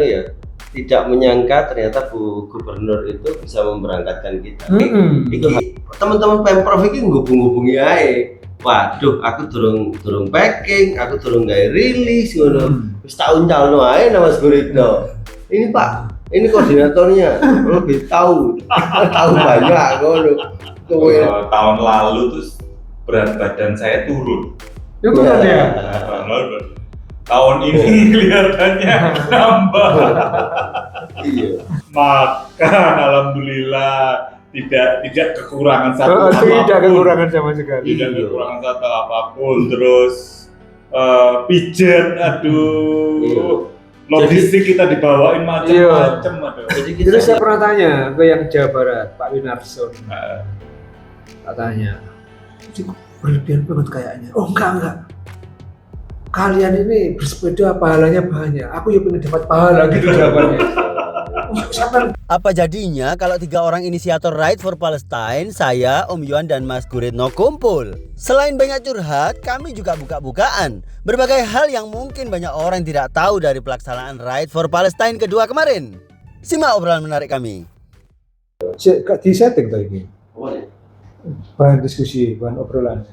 ya, tidak menyangka ternyata Bu Gubernur itu bisa memberangkatkan kita. Iki teman-teman Pemprov iki ngubung-ngubungi ae. Waduh, aku durung packing, aku durung gawe rilis ngono. Wis tak uncalno ae nama Mas Guritno. Ini Pak, ini koordinatornya lebih tahu banyak ngono. Tahun lalu terus berat badan saya turun. Itu kan ya. Tahun ini kelihatannya nambah. Iya. Maka alhamdulillah tidak kekurangan satu apapun. Tidak kekurangan sama sekali. Tidak kekurangan satu apapun. Terus pijet, aduh. Logistik kita dibawain macam-macam. Jadi saya pernah tanya ke yang Jawa Barat, Pak Winarson. Katanya, berlebihan banget kayaknya. Oh enggak. Kalian ini bersepeda pahalanya banyak. Aku ya pengen dapat pahala gitu jawabannya. Apa jadinya kalau 3 orang inisiator Ride for Palestine, saya, Om Yohan dan Mas Guritno kumpul? Selain banyak curhat, kami juga buka-bukaan berbagai hal yang mungkin banyak orang tidak tahu dari pelaksanaan Ride for Palestine kedua kemarin. Simak obrolan menarik kami. Di setting tuh ini. Bahan diskusi, bahan obrolan.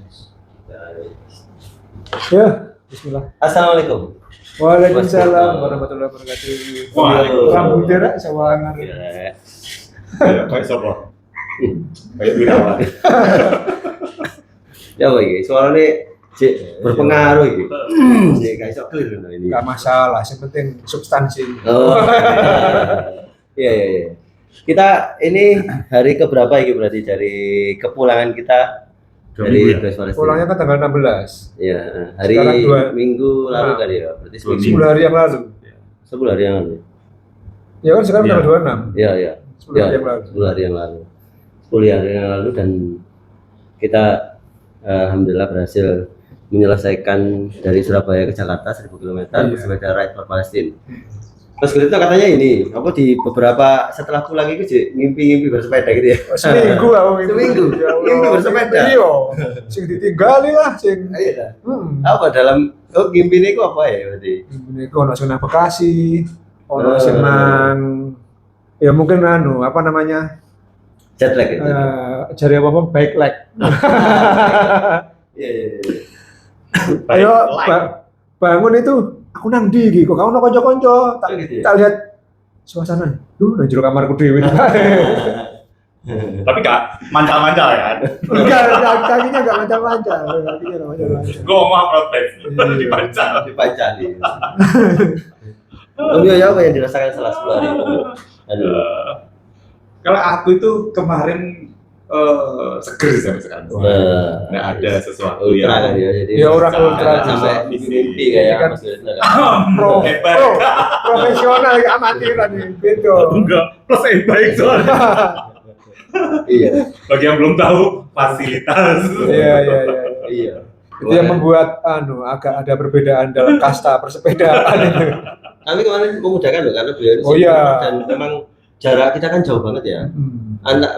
Ya, bismillah. Assalamualaikum. Waalaikumsalam warahmatullahi wabarakatuh. Rambutnya sawangan. Ya, kayak siapa? Kayak Wirawan. Ya iki suarane berpengaruh iki. Sik gak iso clear ini. Enggak masalah, yang penting substansi. Oh. Iya. Kita ini hari keberapa ini berarti dari kepulangan kita dari Palestina? Pulangnya kan tanggal 16. Iya, hari minggu lalu kali ya. Berarti 10 hari yang lalu. 10 hari yang lalu. Ya kan sekarang tanggal 26. Iya. 10 hari yang lalu. 10 hari yang lalu. 10 hari yang lalu dan kita alhamdulillah berhasil menyelesaikan dari Surabaya ke Jakarta 1000 km bersepeda Ride for Palestine. Mas Guritno katanya ini, apa di beberapa setelah pulang itu ngimpi bersepeda gitu ya? Seminggu aku ngimpi bersepeda. Iya, sing ditinggali lah, sing. Iya. Apa dalam ngimpi ini kok apa ya berarti? Ini kok ono sing nang Bekasi, ono sing nang ya mungkin apa namanya? Jet lag itu. Jari apa bike lag. Iya. Ayo bangun itu aku nang ndi iki kok kamu nang kanca-kanca tak lihat suasana nang jero kamarku dhewe. Tapi gak mancal-mancal kan? Enggak, kakinya enggak mancal-mancal. Gue mau protes dipancal. Om Yoyo apa yang dirasakan setelah 10 hari? Kalau aku itu kemarin seger sampai sekarang. Nggak ada sesuatu yang ya orang ultra sampai mimpi kayak Mas Guritno kan. Profesional amatiran nih, beda. Enggak, plus baik soalnya. Iya. Bagi yang belum tahu fasilitas. Iya. Itu yang membuat agak ada perbedaan dalam kasta persepedaan itu. Kami kemarin memudahkan loh karena beliau dan memang jarak kita kan jauh banget ya.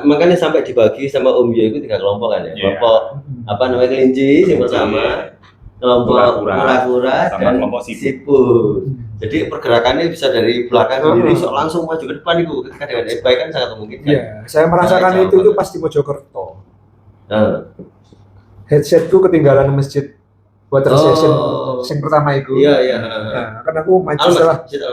Makanya sampai dibagi sama Om Yo itu 3 kelompok kan ya. Kelompok apa namanya kelinci yang pertama, kelompok kura-kura dan kelompok siput. Jadi pergerakannya bisa dari belakang sendiri langsung maju ke depan itu ketika dengan e-bike kan sangat memungkinkan. Iya, saya merasakan itu pas di Mojokerto. Headsetku ketinggalan di masjid water session yang pertama itu. Iya. Nah, kan aku maju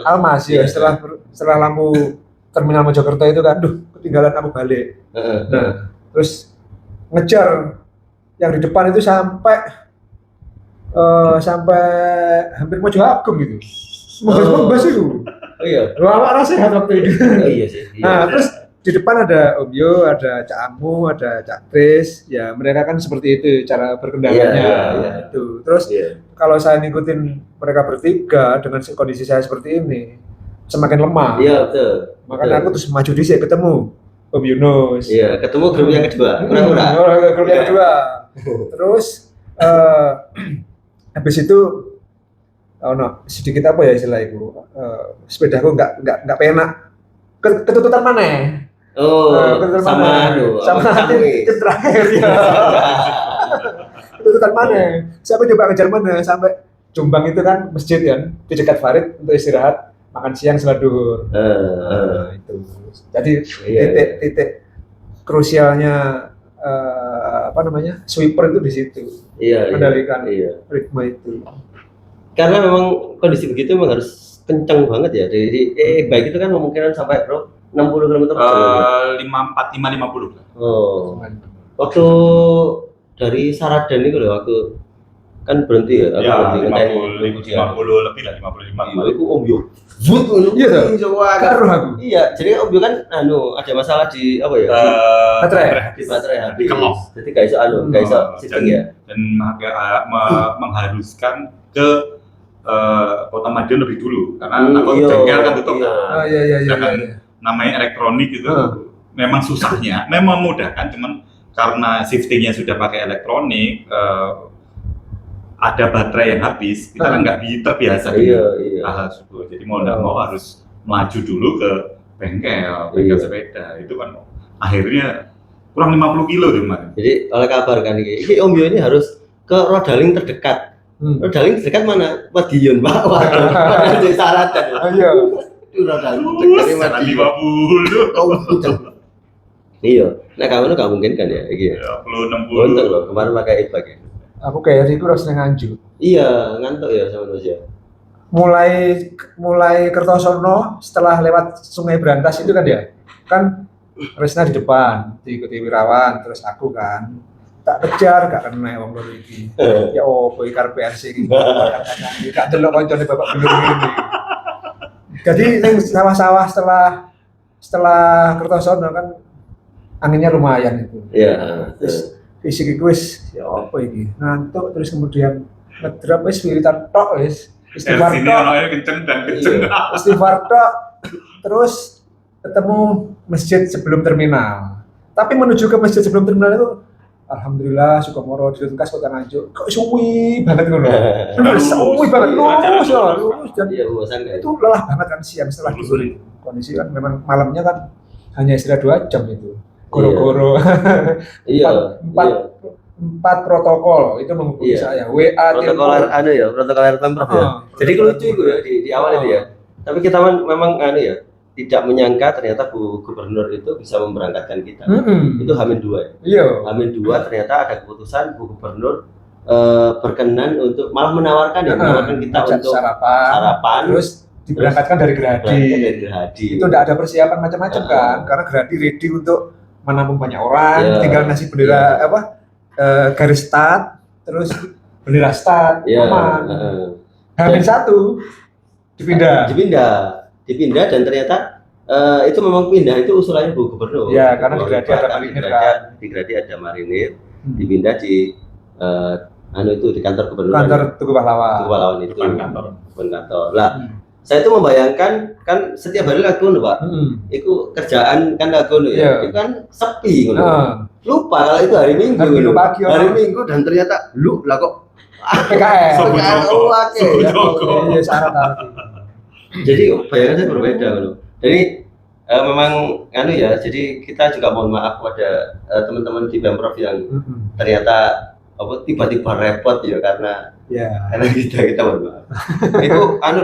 Almas ya setelah lampu terminal Mojokerto itu kan, ketinggalan aku balik. Nah, terus ngejar yang di depan itu sampai hampir Mojo Agung gitu. Membas itu. Oh iya. Awak sehat waktu itu. Iya sih. Nah, terus di depan ada Om Yo, ada Cak Amu, ada Cak Tris. Ya, mereka kan seperti itu cara berkendaranya. Iya. Itu. Terus kalau saya ngikutin mereka bertiga dengan kondisi saya seperti ini, semakin lemah. Iya, betul. Makanya aku terus maju di sini ketemu Om Yunus. Iya, ketemu grup yang kedua. Grup yang kedua. Terus habis itu sedikit apa ya istilah itu, sepedaku nggak penak, ketutupan mana? Sama tim terakhir ya. Ketutupan mana? Siapa coba ngejar mana sampai Jombang itu kan masjid kan di dekat Farid untuk istirahat makan siang setelah duhur. Itu. Jadi titik krusialnya sweeper itu di situ. Kendalikan ritme itu. Karena memang kondisi begitu memang harus kencang banget ya. Jadi baik itu kan kemungkinan sampai 60 km per jam. 54, 50. Oh. Waktu dari Saradan itu loh, aku kan berhenti ya. Aku berhenti 50 lebih lah, 55. Itu Om Yo. Iya, Karuh aku. Iya, jadi Om Yo kan ada masalah di apa ya? Baterai habis. Jadi gak iso sistem ya. Dan mengharuskan ke Kota Madiun lebih dulu karena takut bengkel kan tutup. Iya. Namanya elektronik itu memang susahnya, memang memudahkan, cuman karena shiftingnya sudah pakai elektronik, ada baterai yang habis, kita kan nggak terbiasa hal tersebut. Jadi mau nggak mau harus maju dulu ke bengkel sepeda. Itu kan akhirnya kurang 50 kilo tuh kemarin. Jadi oleh kabar kan ini Om Yo ini harus ke Rodaling terdekat. Rodaling terdekat mana? Madiun, Pak. Waduh, di Saradan. Iya. Itu Rodaling terdekat Madiun. Iya. Nah, kamu gak mungkin kan ya iki. 60 Untung loh, kemarin pakai e-bike ya. Aku kayak Riku harus nganjuk. Iya, ngantuk ya sama manusia. Mulai Kertosono setelah lewat Sungai Brantas itu kan ya. Kan Resna di depan, diikuti Wirawan, terus aku kan tak kejar gak kena wong loro iki. Ya boy karep PRC iki. Gak delok koncone bapak belum ini. Jadi ning sawah-sawah setelah Kertosono kan anginnya lumayan itu. Iya. Terus fisik wis ya apa iki? Ngantuk terus kemudian ngedrop wis wiritan tok wis. Istighfar sini orangnya kenceng dan kenceng. Istighfar tok terus ketemu masjid sebelum terminal. Tapi menuju ke masjid sebelum terminal itu alhamdulillah Sukomoro di Tuntas Kota Nganjuk. Kok suwi banget ngono. Suwi banget lurus dan itu lelah banget kan siang setelah dulu. Kondisi kan memang malamnya kan hanya istirahat 2 jam itu. Goro-goro. Empat protokol itu menghubungi saya. WA protokoler Pemprov ya. Jadi lucu itu ya di awal itu ya. Tapi kita memang tidak menyangka ternyata Bu Gubernur itu bisa memberangkatkan kita. Itu H-2 ya. Iya. H-2 ternyata ada keputusan Bu Gubernur berkenan untuk malah menawarkan kita untuk sarapan. Terus diberangkatkan dari Gerhadi. Itu tidak ada persiapan macam-macam kan, karena Gerhadi ready untuk menampung banyak orang, tinggal ngasih bendera garis start, terus bendera start, aman. H-1 dipindah dan ternyata itu memang pindah itu usulannya Bu Gubernur. Ya, karena di Gerhadi ada marinir kan. Di Gerhadi ada marinir, dipindah di di kantor Gubernur. Kantor Tugu Pahlawan itu. Bukan kantor. Lah, saya itu membayangkan kan setiap hari lagu Pak. Itu kerjaan kan lagu ya. Itu kan sepi lupa kalau itu hari Minggu. Hari Minggu dan ternyata lah kok PKS. Iya, syarat. Jadi bayangan saya berbeda Jadi memang jadi kita juga mohon maaf pada teman-teman di Pemprov yang ternyata tiba-tiba repot ya karena kita mohon maaf. Itu kan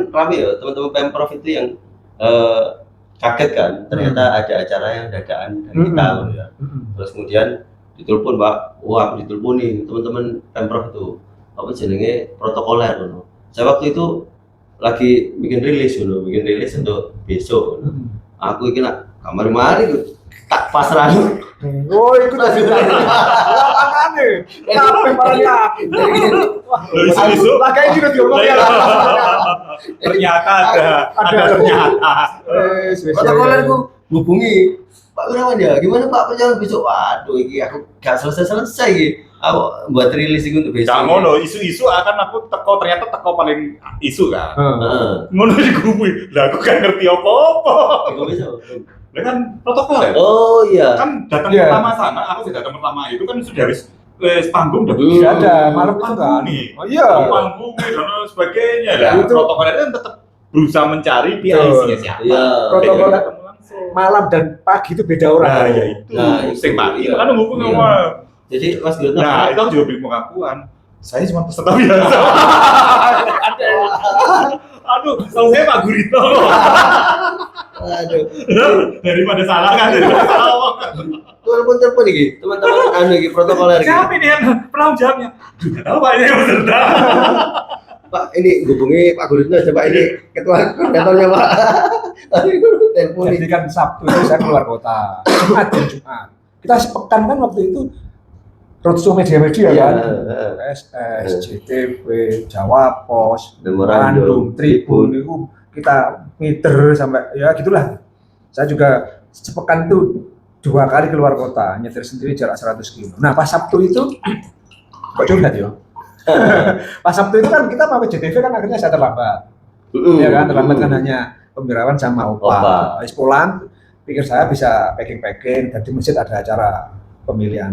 ramai ya teman-teman Pemprov itu yang kaget kan ternyata ada acara yang dadakan dari kita ya. Terus kemudian ditelepon aku ditelepon nih teman-teman Pemprov itu protokoler Saya waktu itu lagi bikin rilis untuk besok. Aku iki nak kamar mari tak pasrah. Oh, itu tadi. Makane. Kabeh malah yakin. Lagai juga diomong ya. Ternyata ada ternyata. Protokolerku hubungi Pak Wirawan ya, gimana Pak perjalanan besok? Waduh, iki aku gak selesai iki. Aku buat rilis itu untuk besok. Jangan ngono, isu-isu akan aku ternyata paling isu kan. Ngono dikumpul. Lah aku kan ngerti apa-apa. Kok bisa? Lah kan protokol ya. Oh iya. Kan datang pertama sana, aku sudah datang pertama itu kan sudah habis panggung udah ada malam itu kan. Oh iya. Panggung dan sebagainya. Lah protokol itu tetap berusaha mencari dia isinya siapa. Iya. Protokol malam dan pagi itu beda orang. Nah, ya itu. Sing pagi kan ngomong sama. Jadi Mas Gilna, itu juga beri pengakuan. Saya cuma peserta biasa. Aduh, tahu saya Pak Gurito. Aduh. Daripada salah kan, daripada salah. Telepon iki, teman-teman iki protokoler iki. Siapa ini yang penanggung jawabnya? Enggak tahu Pak, ini peserta. Pak, ini hubungi Pak Gurito aja Pak, ini ketua koordinatornya Pak. Telepon Jadi kan Sabtu itu saya keluar kota, Jumat. Kita sepekan kan waktu itu roadshow media-media kan, SS, JTV, Jawa Pos, Memorandum, Tribun, itu kita meter sampai ya gitulah. Saya juga sepekan itu 2 kali keluar kota, nyetir sendiri jarak 100 km. Nah pas Sabtu itu, kok curhat ya? Pas Sabtu itu kan kita pakai JTV kan akhirnya saya terlambat. Ya kan, terlambat kan hanya Pembirawan sama Opa. Habis pulang, pikir saya bisa packing-packing, dan di masjid ada acara pemilihan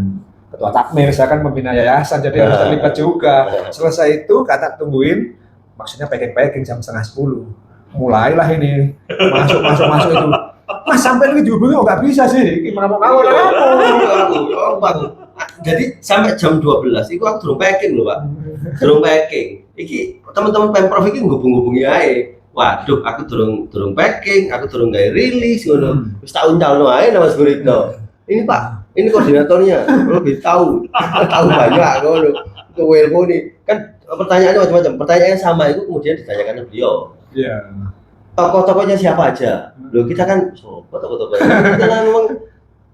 ketua takmir, saya kan pembina yayasan, jadi harus terlibat juga. Selesai itu, kata tungguin, maksudnya packing-packing jam 9:30. Mulailah ini, masuk itu. Mas sampai ini dihubungi, oh nggak bisa sih, gimana mau ngawur aku. Jadi sampai jam 12, itu aku durung packing loh Pak. Durung packing. Iki teman-teman Pemprov iki ngubung-ngubungi ae. Waduh, aku durung packing, aku durung gawe rilis ngono. Wis tak uncalno ae Mas Gurito. Ini Pak, ini koordinatornya, lebih tahu banyak ngono. Itu welcome nih. Kan pertanyaannya macam-macam. Pertanyaannya sama itu kemudian ditanyakan ke beliau. Iya. Tokoh-tokohnya siapa aja? Loh kita kan tokoh-tokohnya. Karena memang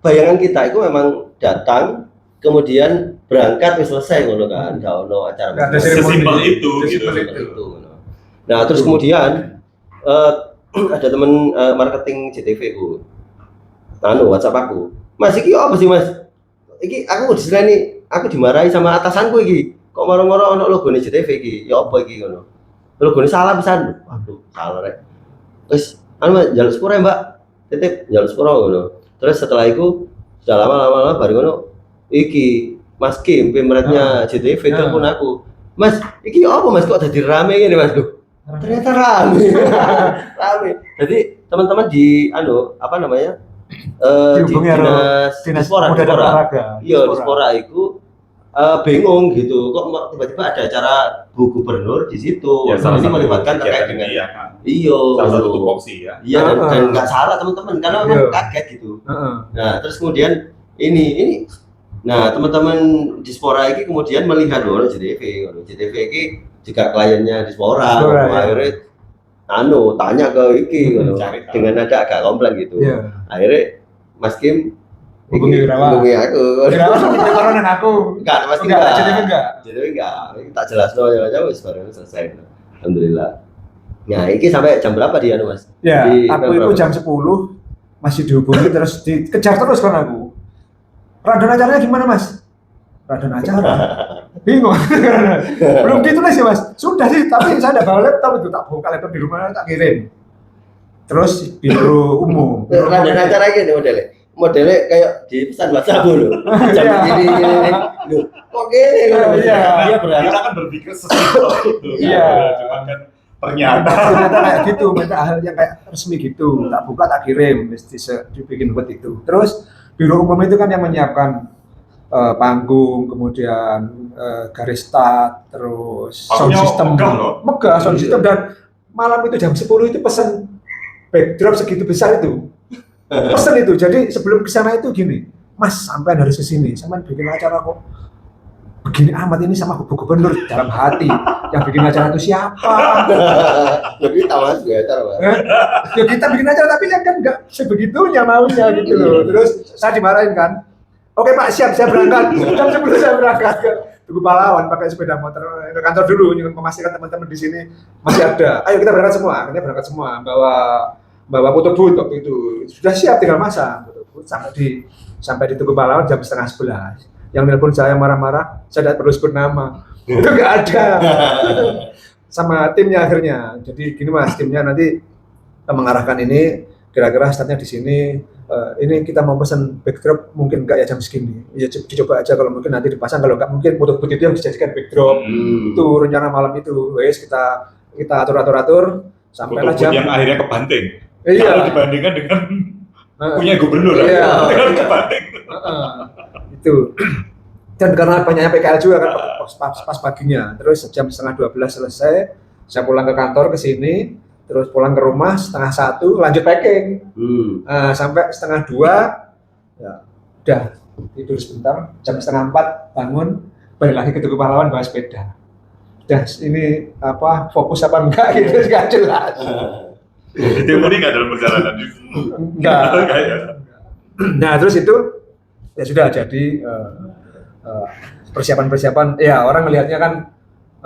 bayangan kita itu memang datang kemudian berangkat wis selesai ngono kan. Enggak ono acara. Ada seremoni itu gitu. Nah, terus kemudian ada temen marketing JTV ku. WhatsApp aku. Mas iki apa sih Mas? Iki aku diseleni, aku dimarahi sama atasanku iki. Kok maro-maro ono logone JTV iki? Ya apa iki ngono? Logone salah pisan. Waduh, salah rek. Terus njaluk sepuro ya Mbak. Titip njaluk sepuro ngono. Terus setelah itu sudah lama baru ngono iki Mas Kim pemerannya JTV telepon aku. Mas, iki apa Mas kok dadi rame ngene Mas? Duh. Ternyata rame. Jadi teman-teman di apa namanya? Di dinas Spora. Iya, di Spora itu bingung gitu. Kok tiba-tiba ada acara Bu Gubernur di situ. Ya, ini melibatkan terkait dengan salah satu tupoksi ya. Iya, dan nggak salah teman-teman karena memang kaget gitu. Nah, terus kemudian ini nah, teman-teman di Spora ini kemudian melihat JTV ini juga kliennya di Spora, akhirnya tanya ke iki dengan nada agak komplain gitu. Akhirnya Mas Kim hubungi aku. Koronan aku. Enggak, pasti enggak. JTV enggak. Tak jelas aja wis bareng selesai. Alhamdulillah. Nah, iki sampai jam berapa dia Mas? Ya, aku itu jam 10 masih dihubungi terus dikejar terus kan aku. Radon acaranya gimana Mas? Radon acara? Bingung. Belum ditulis ya Mas? Sudah sih, tapi saya udah bawa laptop itu, tak buka laptop di rumah, tak kirim. Terus biro umum. Radon acara gini modelnya kayak di pesan WhatsApp loh. Jam ini. Loh, kok gini? Dia berharap kita kan berpikir sesimpel itu. Iya. Cuma kan ternyata kayak gitu, minta hal yang kayak resmi gitu. Tak buka, tak kirim, mesti dibikin buat itu. Terus biro umum itu kan yang menyiapkan panggung, kemudian garis start, terus sound system, megah sound system, dan malam itu jam 10 itu pesan backdrop segitu besar itu, pesan itu. Jadi sebelum kesana itu gini, Mas sampai harus kesini, sampai bikin acara kok begini amat ini sama Bu Gubernur dalam hati, yang bikin acara itu siapa? Jadi tahu aja acara Pak. Ya kita bikin acara tapi kan nggak sebegitunya maunya gitu loh. Terus saya dimarahin kan. Oke Pak, siap, saya berangkat. Jam 10 saya berangkat ke Tugu Pahlawan pakai sepeda motor ke kantor dulu, memastikan teman-teman di sini masih ada. Ayo kita berangkat semua. Akhirnya berangkat semua, bawa foto booth waktu itu. Sudah siap, tinggal masang foto booth sampai di Tugu Pahlawan jam 10:30. Yang nelpon saya marah-marah, saya tidak perlu sebut nama. Itu nggak ada. Sama timnya akhirnya. Jadi gini Mas, timnya nanti mengarahkan ini, kira-kira startnya di sini. Ini kita mau pesan backdrop mungkin enggak ya jam segini. Ya dicoba aja, kalau mungkin nanti dipasang, kalau enggak mungkin foto booth itu yang dijadikan backdrop. Itu rencana malam itu. Wes kita atur sampailah jam yang akhirnya kebanting. Iya. Kalau dibandingkan dengan punya gubernur iya. Dengan kebanting. Itu. Dan karena banyaknya PKL juga kan pas paginya. Terus jam 11:30 selesai, Saya pulang ke kantor ke sini, terus pulang ke rumah 1:30 lanjut packing. Sampai 1:30 ya udah tidur sebentar, jam 3:30 bangun, balik lagi ke Tugu Pahlawan bawa sepeda. Udah ini apa fokus apa enggak gitu enggak jelas. Timur ini nggak dalam perjalanan itu. Enggak. Nah terus itu ya sudah jadi persiapan ya orang melihatnya kan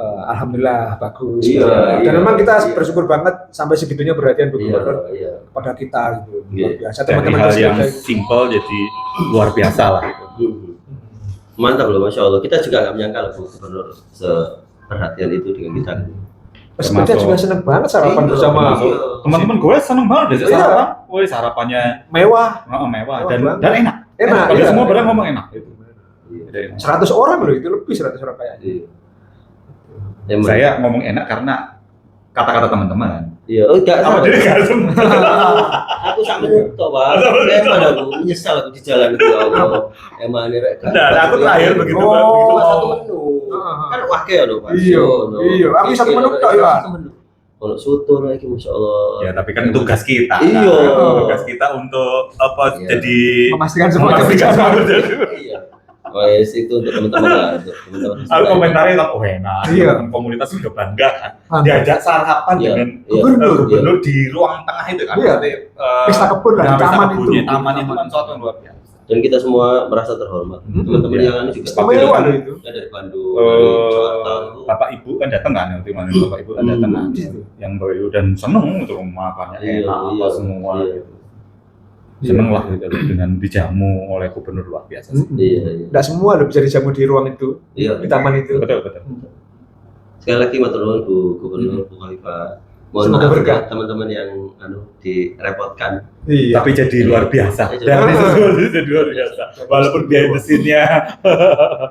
alhamdulillah bagus. Iya, dan iya, memang kita iya. bersyukur banget sampai segitunya perhatian gubernur kepada kita gitu. Luar biasa Dari teman-teman hal yang pesepeda. simple jadi luar biasa lah. Mantap loh, Masya Allah. Kita juga nggak menyangka loh Bu Gubernur seperhatian itu dengan kita. Pesepeda juga seneng banget sarapan Iya, bersama. iya. Teman-teman gue seneng banget deh Iya. sarapan. Woi sarapannya Mewah, mewah Mewah dan banget. enak. Enak, Kalau iya. semua barang ngomong enak. Itu. Iya. Udah enak. 100 orang loh itu lebih 100 orang kayaknya. Iya. Emang. Saya ngomong enak karena kata-kata teman-teman. Iya, oh enggak Sama sama. dia nggak semua. Aku sama itu, Pak. Emang aku menyesal aku di jalan itu, ya Allah. Emang ini rek. Nah, aku terakhir begitu Oh. begitu Cuma mau. satu menu. Kan wakil ya loh, Pak. Iya, iya. Aku satu menu tok, ya. Kalau soto lagi, Masya Allah. Ya tapi kan tugas kita. Iya. Kan? Tugas kita untuk apa Iya. jadi Memastikan semua memastikan kerja. semua jadi. Iya. Oh, yes, itu untuk teman-teman lah, untuk teman-teman. Aku komentarnya kan, oh enak, Iya. komunitas juga bangga kan. Bangga. Diajak sarapan Iya, dengan iya. gubernur di ruang tengah itu kan. Iya. Berarti, Pesta kebun lah, nah, di pesta taman kebunnya, itu. taman itu kan suatu yang luar biasa. Dan kita semua merasa terhormat. Teman-teman Iya. yang ini juga Istimewa loh itu. Ya, dari Bandung, dari Jakarta. Bapak Ibu kan datang kan, nanti mana Bapak Ibu kan datang kan. Yang Bapak Ibu dan seneng untuk makannya Iya, enak iya, apa semua. iya. Gitu. Seneng lah gitu dengan dijamu oleh gubernur luar biasa. Sih. Iya, iya. Nggak semua loh bisa dijamu di ruang itu, Iya. di taman itu. Betul betul. Sekali lagi matur nuwun Bu Gubernur, Bu Khalifah. Mohon Semoga maaf berkah. ya teman-teman yang direpotkan. Iya. Tapi jadi luar biasa. Iya. Dan itu jadi luar biasa. Walaupun behind the scene-nya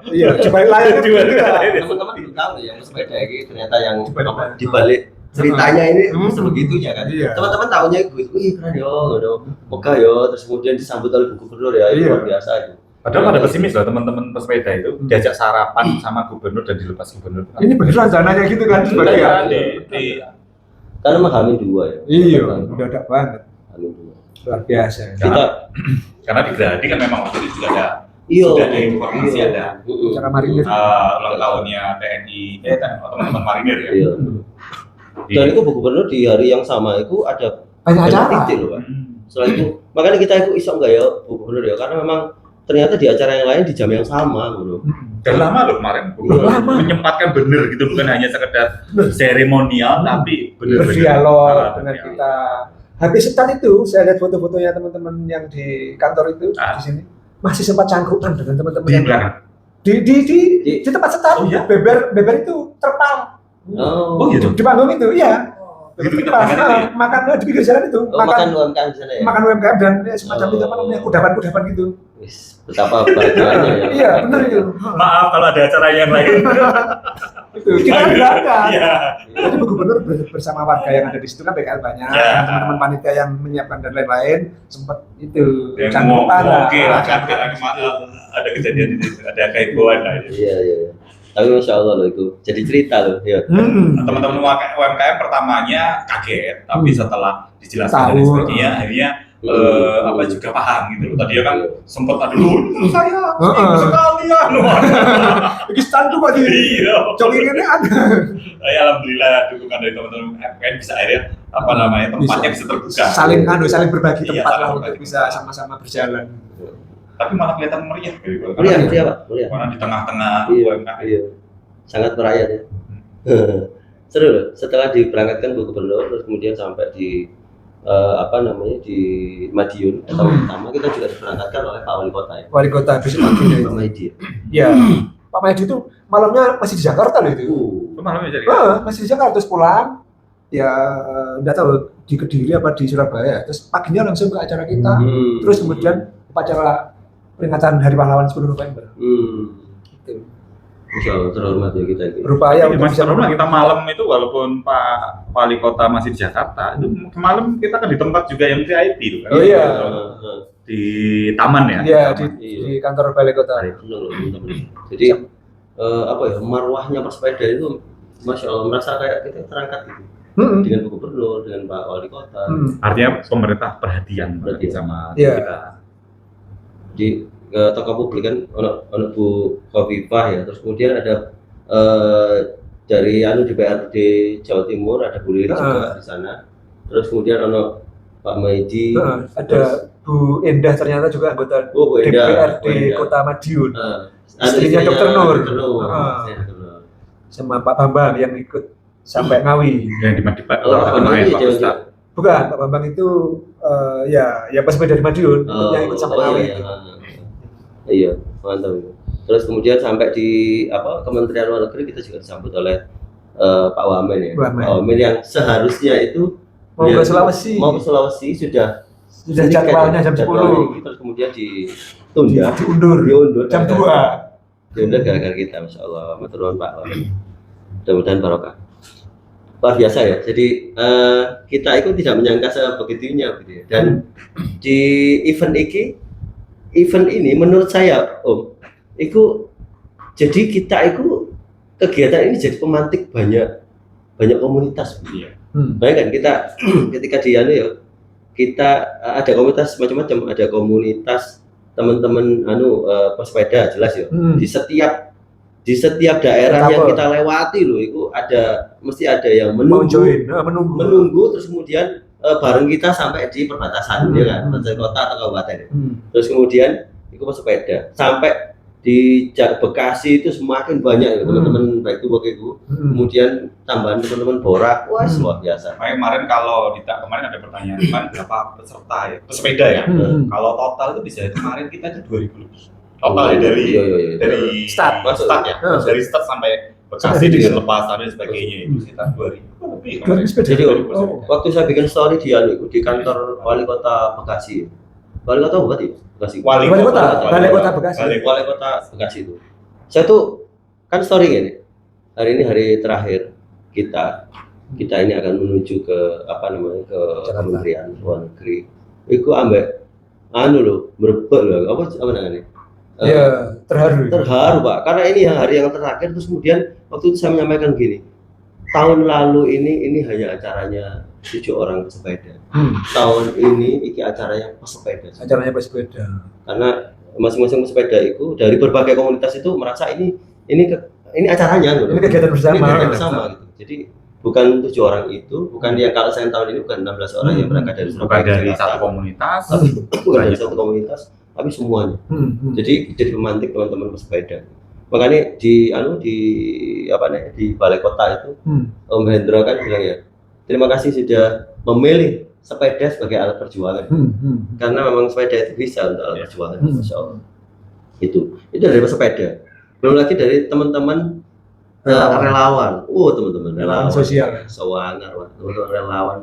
Iya, coba layar Di balik juga. layar. Teman-teman belum tahu ya, sepeda ini ternyata yang Di balik. di balik ceritanya ini Hmm. sebegitunya kan. Iya. Teman-teman tahunya itu, wih keren yo, ngono. Moga yo, terus kemudian disambut oleh Bu Gubernur ya, itu Iya. luar biasa itu. padahal ada pesimis loh teman-teman pesepeda itu diajak sarapan sama gubernur dan dilepas gubernur. Ini beneran zananya gitu kan sebagai Iya, ya. di Karena memang Hamin 2 ya. Iya, mendadak banget. Hamin 2. Luar biasa. Kita karena di Gerhadi kan memang waktu itu juga ada iya, sudah ada informasi iya. ada Cara marinir. ulang tahunnya TNI teman-teman marinir ya. Iya. Di- Dan itu Bu Gubernur di hari yang sama itu ada Banyak banyak acara. titik loh, Pak. Hmm. Setelah itu, makanya kita itu iso enggak ya Bu Gubernur ya, karena memang ternyata di acara yang lain di jam yang sama gitu. Dan lama loh kemarin gubernur Lama. menyempatkan bener gitu bukan hanya sekedar seremonial tapi bener-bener Berdialog Ah, dengan berdialog. kita. Habis setan itu, saya lihat foto-fotonya teman-teman yang di kantor itu Ah. di sini masih sempat cangkruan dengan teman-teman di yang belakang. di tempat setan. Oh, iya? Beber itu terpal Oh, gitu. di panggung itu, iya. Gitu, kita Terpal. makan itu ya? Makan di pinggir jalan itu, Oh, makan UMKM di sana ya. makan UMKM dan semacam Oh. itu apa namanya kudapan-kudapan gitu. Wis, betapa bahagianya ya. Iya, benar itu. Maaf kalau ada acara yang lain. Itu kita kan belakang. Iya. Jadi Bu Gubernur bersama warga yang ada di situ kan PKL banyak, Ya. dan teman-teman panitia yang menyiapkan dan lain-lain sempat itu Yang cangkupan lah. oke lah kan ada kejadian itu ada kehebohan lah. itu. Iya, iya. Tapi Masya Allah loh itu, jadi cerita loh ya. Teman-teman UMKM pertamanya kaget, tapi setelah dijelaskan dan Tahu. sebagainya akhirnya apa juga paham gitu loh. Tadi kan sempat ada dulu saya Heeh. sekalian. Iki stand tuh tadi. Iya. Jogging ini ada. Ya, alhamdulillah dukungan dari teman-teman UMKM bisa akhirnya apa namanya tempatnya bisa terbuka. Saling berbagi Iya, tempat saling lah berbagi untuk bisa tempat. sama-sama berjalan. Tapi malah kelihatan meriah gitu. Meriah, meriah Pak, meriah. Karena di tengah-tengah Iya, UMKM. iya. Sangat merakyat ya. Seru loh. Setelah diberangkatkan Bu Gubernur, terus kemudian sampai di apa namanya di Madiun tahun pertama kita juga diberangkatkan oleh Pak Wali Kota ya. Wali kota besok paginya Pak itu. Maidi. Iya. Pak Maidi itu malamnya masih di Jakarta loh itu. Itu malamnya jadi. Masih di Jakarta terus pulang. Ya enggak tahu di Kediri apa di Surabaya. Terus paginya langsung ke acara kita. Terus kemudian upacara peringatan Hari Pahlawan 10 November. Gitu. Insya Allah terhormat ya kita ini. Berupaya Jadi untuk Mas bisa Teruna, kita malam itu walaupun Pak Wali Kota masih di Jakarta, itu malam kita kan di tempat juga yang VIP itu kan. Oh iya. Di taman ya. Iya, Taman. di kantor balai kota. Benar loh, teman-teman. Jadi apa ya marwahnya pesepeda itu Masya Allah, merasa kayak kita terangkat gitu. Dengan Bu Gubernur, dengan Pak Wali Kota. Artinya pemerintah perhatian sama kita. Di tokoh publik kan ono Bu Khofifah ya, terus kemudian ada dari DPRD Jawa Timur ada Bu Lili juga di sana. Terus kemudian ono Pak Maidi, ada Bu Endah ternyata juga anggota DPRD Kota Madiun. Istrinya Dr. Nur. Sama Pak Bambang yang ikut sampai Ngawi. Yang di Madiun. Bukan, Pak Bambang itu ya pesepeda dari Madiun yang ikut sampai Ngawi. Iya, mantap itu. Terus kemudian sampai di Kementerian Luar Negeri kita juga disambut oleh Pak Wamen ya. Pak Wamen yang seharusnya itu mau ke Sulawesi sudah jadwalnya jam 10. Terus kemudian diundur jam 2. Diundur gara-gara kita, Masya Allah, matur nuwun Pak Wamen. Mudah-mudahan barokah. Luar biasa ya. Jadi kita itu tidak menyangka sebegitunya gitu ya. Dan di event ini menurut saya jadi kita itu kegiatan ini jadi pemantik banyak komunitas. Bayangkan kita ketika kita ada komunitas macam-macam, ada komunitas teman-teman pesepeda jelas ya. Di setiap daerah yang kita lewati loh, itu mesti ada yang menunggu terus kemudian bareng kita sampai di perbatasan ya kan, perbatasan kota atau kabupaten. Terus kemudian itu pesepeda sampai di Bekasi itu semakin banyak ya, teman-teman baik itu kemudian tambahan teman-teman Borak, wah luar biasa. Kemarin kalau kemarin ada pertanyaan berapa peserta ya pesepeda ya, kalau total itu bisa kemarin kita itu 2000 lebih total ya dari start ya, dari start sampai Bekasi dengan lepasan dan sebagainya itu sekitar 2000 lebih. Jadi waktu saya bikin story di kantor Wali Kota Bekasi. Wali Kota Bupati Bekasi. Wali Kota Bekasi itu. Saya tuh kan story ini. Hari ini hari terakhir kita ini akan menuju ke ke Kementerian Luar Negeri. Iku ambek merebut loh. Apa namanya? Ya, terharu Pak, karena ini hari yang terakhir. Terus kemudian waktu itu saya menyampaikan gini, tahun lalu ini hanya acaranya 7 orang pesepeda. Tahun ini acaranya pesepeda. Karena masing-masing pesepeda itu dari berbagai komunitas itu merasa ini acaranya ini kegiatan bersama gitu. Jadi bukan 7 orang itu, bukan yang kalau saya tahun ini bukan 16 orang yang berangkat dari Surabaya, dari satu komunitas, bukan dari satu komunitas, tapi semuanya. Jadi pemantik teman-teman pesepeda. Makanya di balai kota itu Om Hendro kan bilang ya, terima kasih sudah memilih sepeda sebagai alat perjuangan. Karena memang sepeda itu bisa untuk alat perjuangan. Masya Allah. Itu dari pesepeda. Belum lagi dari teman-teman relawan. Teman-teman relawan sosial. Teman-teman relawan.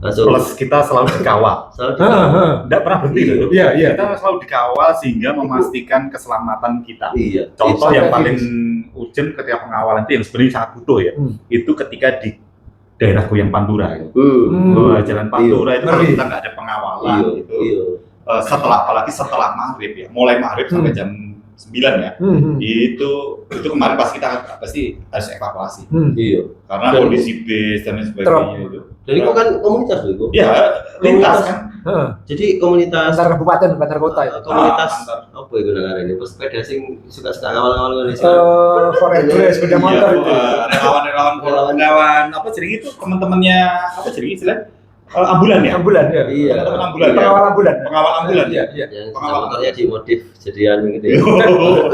Plus kita selalu dikawal. Tidak pernah berhenti loh. Iya. Kita selalu dikawal sehingga memastikan keselamatan kita. Iya. Contoh yang paling urgent ketika pengawalan itu yang sebenarnya sangat butuh ya. Itu ketika di daerah Goyang Pantura gitu. Jalan Pantura itu kalau kita nggak ada pengawalan gitu. Apalagi setelah maghrib ya, mulai maghrib sampai jam 9 ya. Itu kemarin kita pasti harus evakuasi. Karena kondisi bis dan sebagainya itu. Jadi kok kan komunitas itu? Ya, lintas kan. Jadi komunitas antar kabupaten, antar kota itu. Komunitas apa itu namanya ini? Pesepeda sing suka ngawal-ngawal Indonesia. Forever sepeda motor itu. Relawan apa jadi itu teman-temannya apa jadi istilah? Ambulan ya? Ambulan ya. Iya. Pengawal ambulan. Iya. Yang motornya dimodif jadian gitu ya.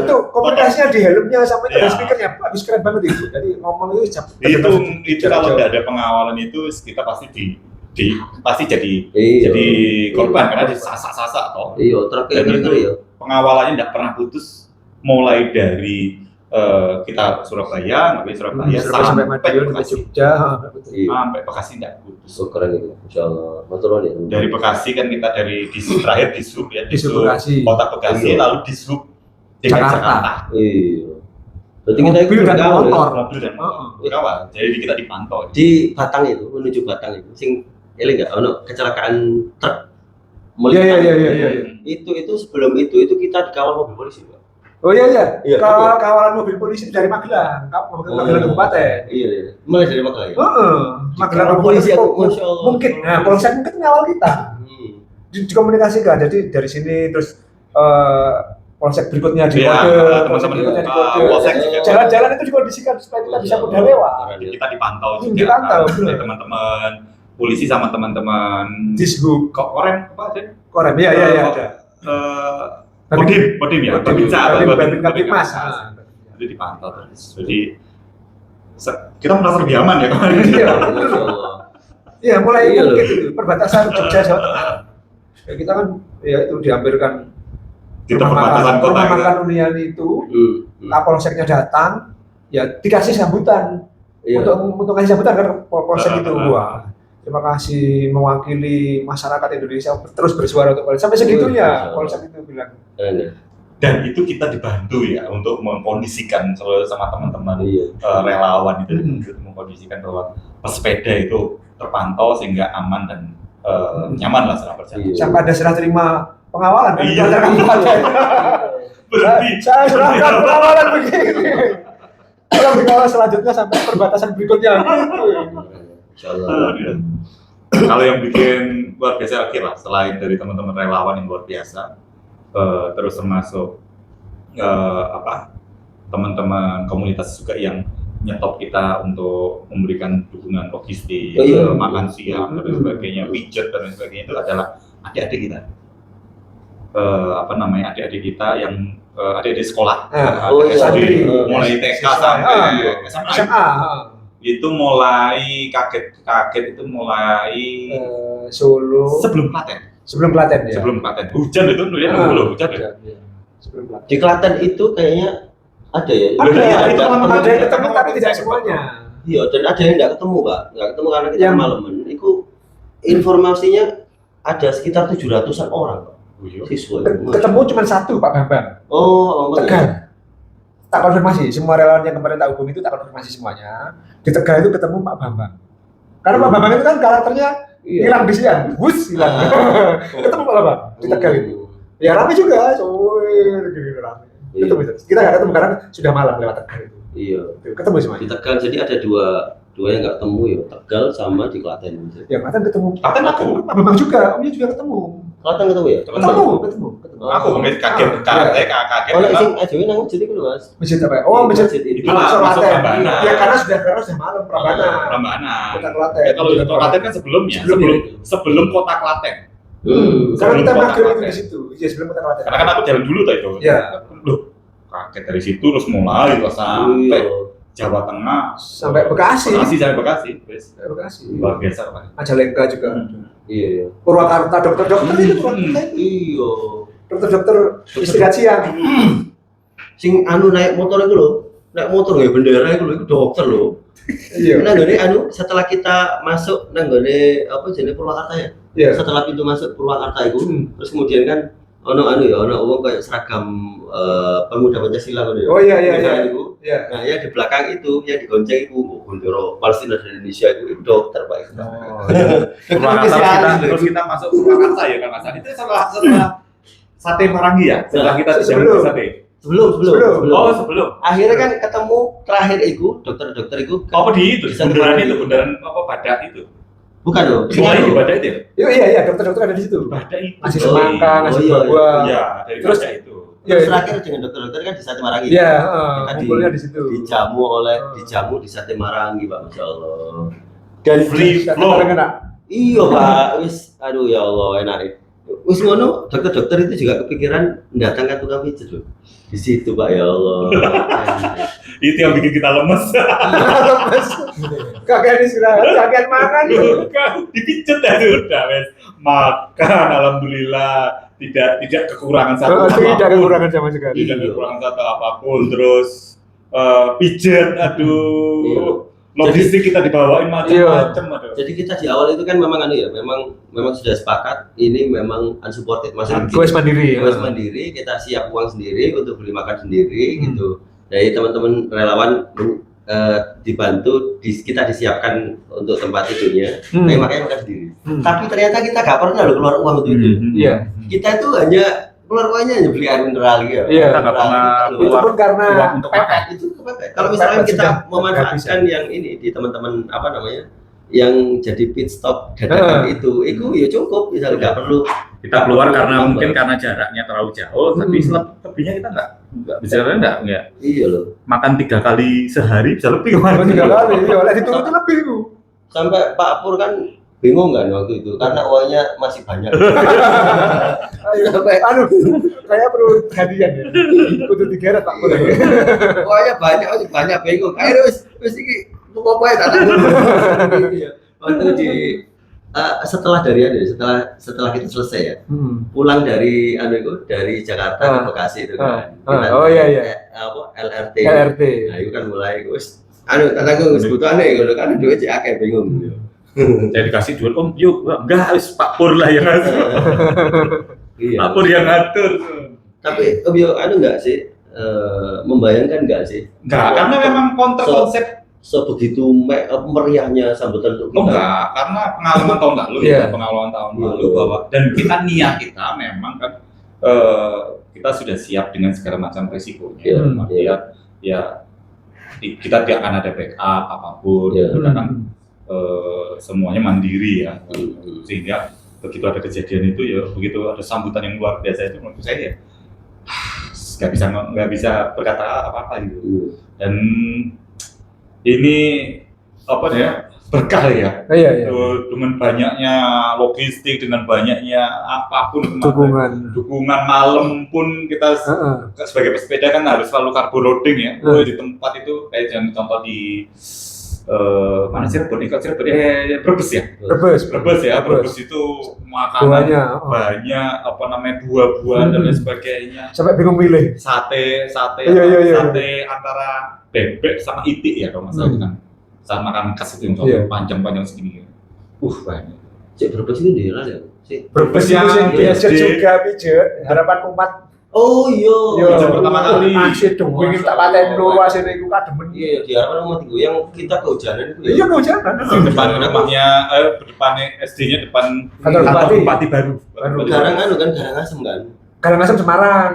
Itu komunikasinya di helmnya sampai ada speakernya, bagus keren banget itu. Jadi ngomong itu itu kalau tidak ada pengawalan itu kita pasti jadi korban karena disasak-sasak toh. Iya, terakhir ya. Pengawalannya tidak pernah putus mulai dari kita Surabaya sampai Madiun, Jogja, sampai Bekasi tidak putus. Keren itu, insyaallah. Matur nuwun ya. Dari Bekasi kan kita terakhir di Sub Bekasi. Kota Bekasi lalu di Sub Jakarta. Iya. Berarti kita mobil dan motor. Kawal. Jadi kita dipantau. Di Batang itu menuju Batang itu, sing eling nggak? Kecelakaan truk. Iya. Itu sebelum itu kita dikawal mobil polisi, Pak. Oh iya. Iya, Kawalan mobil polisi dari Magelang, Magelang Kabupaten. Iya. Mulai dari Magelang ya? Magelang Kalau polisi Kabupaten. aku, Masya Allah. Mungkin, nah polsek mungkin ngawal kita. Dikomunikasikan, jadi dari sini terus polsek berikutnya di kode, polsek berikutnya di kode. Jalan-jalan itu dikondisikan supaya kita bisa mudah lewat. Kita dipantau juga. Dipantau, oleh teman-teman polisi sama teman-teman Dishub. Korem apa sih? Korem, iya ada. Kodim ya, Babin Kaptimas. Itu dipantau terus. Jadi kita merasa lebih aman ya kemarin. Iya, mulai mungkin itu perbatasan Jogja Jawa Tengah. Ya, kita kan ya itu dihampirkan Kita perbatasan kota. Rumah makan Unian itu, Kapolseknya datang, ya dikasih sambutan. Untuk kasih sambutan kan Polsek itu gua. Terima kasih mewakili masyarakat Indonesia terus bersuara untuk Polsek. Sampai segitunya Polsek itu bilang. Dan itu kita dibantu ya untuk mengkondisikan sama teman-teman relawan itu untuk mengkondisikan bahwa pesepeda itu terpantau sehingga aman dan nyaman lah selama perjalanan. Sampai ada serah terima pengawalan kan? Iya. Saya serahkan pengawalan begini. Kalau dikawal selanjutnya sampai perbatasan berikutnya. Kalau yang bikin luar biasa akhir lah selain dari teman-teman relawan yang luar biasa, terus termasuk teman-teman komunitas juga yang nyetop kita untuk memberikan dukungan logistik, makan siang dan sebagainya, pijet dan sebagainya, itu adalah adik-adik kita. Adik-adik kita yang adik-adik sekolah, mulai TK sampai SMA. Itu mulai kaget itu mulai Solo sebelum Klaten. Sebelum Klaten ya. Sebelum Klaten. Hujan itu ya, belum hujan ya. Sebelum Klaten. Di Klaten itu kayaknya ada ya. Ada yang ketemu tapi tidak semuanya. Iya, dan ada yang nggak ketemu Pak. Nggak ketemu karena kita malaman. Itu informasinya ada sekitar 700-an orang Pak. Siswa. Ketemu cuma satu Pak Bambang. Tegal. Tak konfirmasi, semua relawan yang kemarin tak hubungi itu tak konfirmasi semuanya. Di Tegal itu ketemu Pak Bambang. Karena Pak Bambang itu kan karakternya hilang di sini, hilang. Ketemu Pak Bambang di Tegal itu. Ya rame juga, rame. Ketemu itu. Kita nggak ketemu karena sudah malam lewat Tegal itu. Iya. Ketemu semuanya. Di Tegal jadi ada dua yang nggak ketemu ya, Tegal sama di Klaten. Ya Klaten ketemu. Klaten aku. Pak Bambang juga, Omnya juga ketemu. Klaten ketemu ya? Ketemu. Aku mungkin kaget. Oh, nek sing ajawe nang masjid iku lho, Mas. Masjid apa? Oh, masjid itu. Masuk Prambanan. Ya karena sudah malam Prambanan. Kota Klaten. Ya, kalau kota Klaten kan sebelumnya, sebelum kota Klaten. Karena kita maghrib itu di situ. Iya, sebelum kota Klaten. Karena kan aku jalan dulu itu. Iya. Loh, kaget dari situ terus mulai sampai Jawa Tengah, sampai Bekasi. Sampai Bekasi. Luar biasa Pak. Majalengka juga. Iya. Purwakarta dokter-dokter itu Purwakarta itu. Iya. Dokter-dokter istirahat siang. Sing naik motor itu lho. Naik motor nggak bendera itu dokter lho. Iya. Nanggone setelah kita masuk nanggone apa jenenge Purwakarta ya. Iya. Setelah pintu masuk Purwakarta itu, terus kemudian kan ono wong kayak seragam pemuda Pancasila gitu ya. Oh iya. Iya. Nah, yang di belakang itu yang digonceng itu bendera Palestina dan Indonesia itu dokter Pak itu. Terus kita masuk Purwakarta ya kan Mas. Itu setelah sate Marangi ya. Setelah kita sebelum sate. Sebelum. Oh, sebelum. Akhirnya kan ketemu terakhir itu dokter-dokter itu. Apa di itu? Bundaran apa Badak itu? Bukan loh. Mulai di Badak itu ya? Iya, dokter-dokter ada di situ. Badak itu. Ngasih semangka, ngasih buah. Iya, dari terus Badak itu. Terus terakhir dengan dokter-dokter kan di Sate Marangi. Iya, kumpulnya di situ. Dijamu di Sate Marangi, Pak, Masya Allah. Dan free flow. Iya, Pak. Wis aduh ya Allah, enak. Wis ngono, dokter-dokter itu juga kepikiran mendatangkan tukang pijet loh. Di situ Pak, ya Allah. Itu yang bikin kita lemes. Kakek istirahat, kakek makan. Dipijet ya udah wes. Makan alhamdulillah tidak kekurangan satu apapun. Tidak kekurangan sama sekali. Tidak kekurangan satu apapun. Terus pijet aduh. Logistik kita dibawain macam-macam. Jadi kita di awal itu kan memang memang sudah sepakat ini memang unsupported Goes mandiri, kita siap uang sendiri untuk beli makan sendiri gitu. Jadi teman-teman relawan dibantu kita disiapkan untuk tempat tidurnya. Makanya makan sendiri. Tapi ternyata kita nggak pernah keluar uang untuk itu. Iya. Kita itu hanya keluar uangnya aja beli air mineral gitu. Iya. Kita nggak pernah Itu keluar pun karena uang untuk makan. Itu kepepet. Kalau misalnya Kepepet kita sudah memanfaatkan yang ini di teman-teman apa namanya yang jadi pit stop dadakan itu ya cukup, misalnya nggak perlu Kita keluar karena nambah. mungkin karena jaraknya terlalu jauh, tapi selebihnya kita nggak bisa nggak Iya loh. makan 3 kali sehari bisa lebih Cuma kemarin. 3 kali, ya oleh dituruti lebih itu. Sampai Pak Pur kan bingung kan waktu itu karena uangnya masih banyak. Sampai Saya perlu hadiah ya. Kudu digeret Pak Pur. uangnya banyak bingung. Ayo wis iki mau apa ya tak waktu di setelah setelah kita selesai ya pulang dari dari Jakarta ke Bekasi itu kan kita LRT nah itu kan mulai wis tanaku wis butane ngono kan duit cek akeh bingung Saya dikasih duit, Om, yuk, enggak, harus Pak Pur lah yang ngatur. iya Pak Pur yang ngatur. tapi yo enggak sih membayangkan enggak sih Enggak, karena memang konsep sebegitu meriahnya sambutan untuk kita. enggak, karena pengalaman tahun lalu pengalaman tahun lalu bahwa dan niat kita memang kan kita sudah siap dengan segala macam resikonya. Ya kita tidak akan ada backup apapun, kita kan semuanya mandiri ya. Sehingga begitu ada kejadian itu ya begitu ada sambutan yang luar biasa itu menurut saya ya nggak bisa berkata apa-apa gitu. Dan ini apa ya berkah ya. Iya. Dengan banyaknya logistik, dengan banyaknya apapun dukungan malam pun kita sebagai pesepeda kan harus selalu carbo loading ya. Di tempat itu kayak contoh di mana Cirebon Brebes ya. Brebes itu makanan banyak apa namanya buah-buahan dan lain sebagainya. Sampai bingung milih. Sate antara bebek sama itik ya kalau masalah kan. Saat makan khas itu yang panjang-panjang segini. Banyak. Cek Brebes itu daerah ya. Brebes yang biasa juga pijet harapan umat. Oh iya. Pertama kali. Asik dong. Pengen tak paten loro asine iku kademen. Iya, di harapan umat itu yang kita kehujanan itu. Iya kehujanan. Depannya SD-nya depan kantor bupati baru. Karangasem kan. Karangasem Semarang.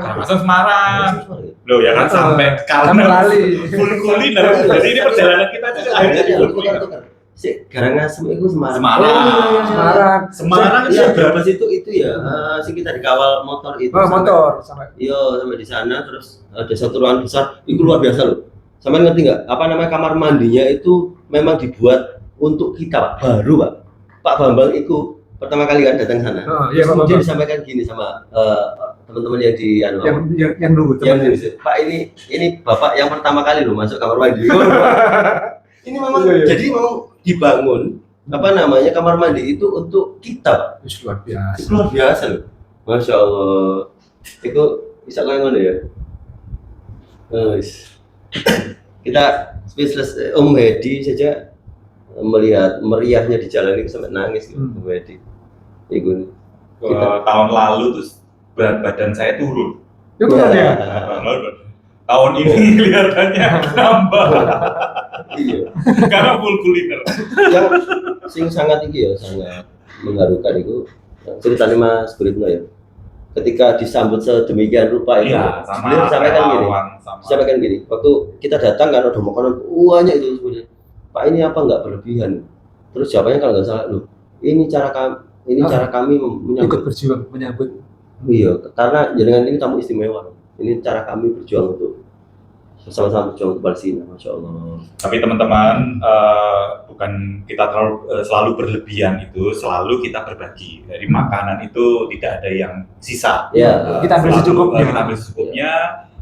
Loh ya kan sampai karena full kuliner. Jadi ini perjalanan kita akhirnya di full kuliner. Karangasem itu Semarang. Semarang itu Brebes itu ya. Kita dikawal motor itu. Motor sampai di sana terus ada satu ruangan besar. Itu luar biasa loh. Sampai ngerti nggak? Apa namanya kamar mandinya itu memang dibuat untuk kita, Pak. Baru, Pak. Pak Bambang itu pertama kali kan datang sana. Dia disampaikan gini sama teman-teman yang di yang dulu Pak ini Bapak yang pertama kali loh masuk kamar mandi. Ini memang jadi memang dibangun apa namanya kamar mandi itu untuk kita. Luar biasa loh. Masya Allah. Itu bisa kayak mana ya? Kita speechless. Om Hedi saja melihat meriahnya di jalan itu sampai nangis gitu. Om Hedi. Tahun lalu terus berat badan saya turun. Itu kan ya. Tahun ini kelihatannya nambah. Iya. Karena full kuliner. Yang sing sangat sangat mengharukan itu ceritanya Mas Guritno ya. Ketika disambut sedemikian rupa itu, beliau sampaikan gini. Waktu kita datang kan ada makanan banyak itu sebenarnya. Pak ini apa enggak berlebihan? Terus jawabannya kalau nggak salah loh. Ini cara kami ikut berjuang menyambut. Iya, karena jaringan ini tamu istimewa. Ini cara kami berjuang untuk sama-sama berjuang untuk Palestina, Masya Allah. Tapi teman-teman, bukan kita selalu berlebihan itu, selalu kita berbagi. Dari makanan itu tidak ada yang sisa. Ya, kita ambil secukupnya,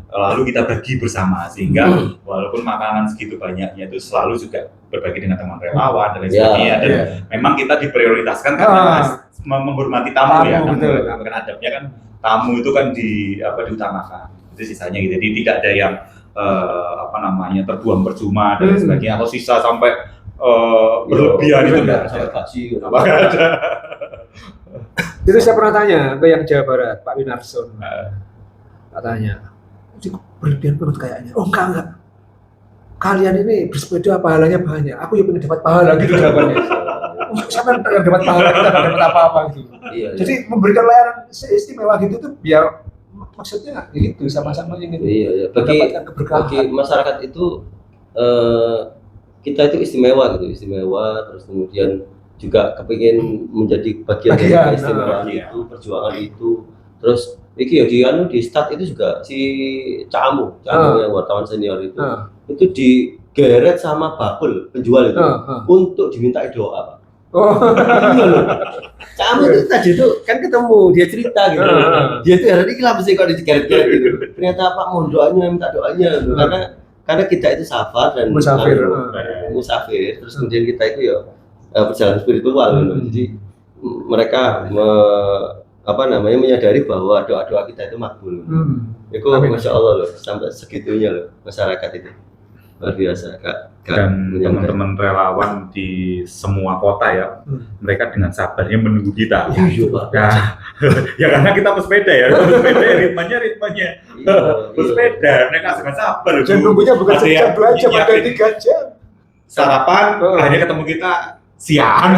lalu kita bagi bersama. Sehingga walaupun makanan segitu banyaknya itu selalu juga berbagi dengan teman relawan dan lain sebagainya. Dan memang kita diprioritaskan karena menghormati tamu ya, kan adabnya kan tamu itu kan diutamakan. Itu sisanya gitu. Jadi tidak ada yang terbuang percuma dan sebagainya atau sisa sampai berlebihan itu enggak ada. Itu saya pernah tanya ke yang Jawa Barat, Pak Winarson. Katanya, berlebihan banget kayaknya. Oh enggak. Kalian ini bersepeda pahalanya banyak. Aku ya pengen dapat pahala gitu jawabannya. Siapa yang dapat pahala kita nggak dapat apa-apa gitu. Jadi memberikan layanan istimewa gitu tuh biar maksudnya itu sama-sama ingin Iya. mendapatkan keberkahan. Bagi masyarakat itu kita itu istimewa gitu, istimewa, terus kemudian juga kepingin menjadi bagian dari keistimewaan itu, perjuangan itu. Terus iki ya di start itu juga si Camu yang wartawan senior itu digeret sama bakul penjual itu untuk dimintai doa, Pak. Iya loh. Camu itu tadi itu kan ketemu, dia cerita gitu. Dia tuh hari ini kenapa sih kok digeret-geret gitu. Ternyata Pak mohon doanya, minta doanya gitu. Karena kita itu safar dan musafir. Terus kemudian kita itu ya perjalanan spiritual gitu. Jadi mereka menyadari bahwa doa-doa kita itu makbul. Itu Masya Allah loh, sampai segitunya loh masyarakat itu. Luar biasa, Kak. Dan teman-teman relawan di semua kota ya, mereka dengan sabarnya menunggu kita. Ya karena kita pesepeda ya, ritmenya pesepeda, mereka sangat sabar. Dan nunggunya bukan sejam 2 jam, ada 3 jam. Sarapan, akhirnya ketemu kita siang.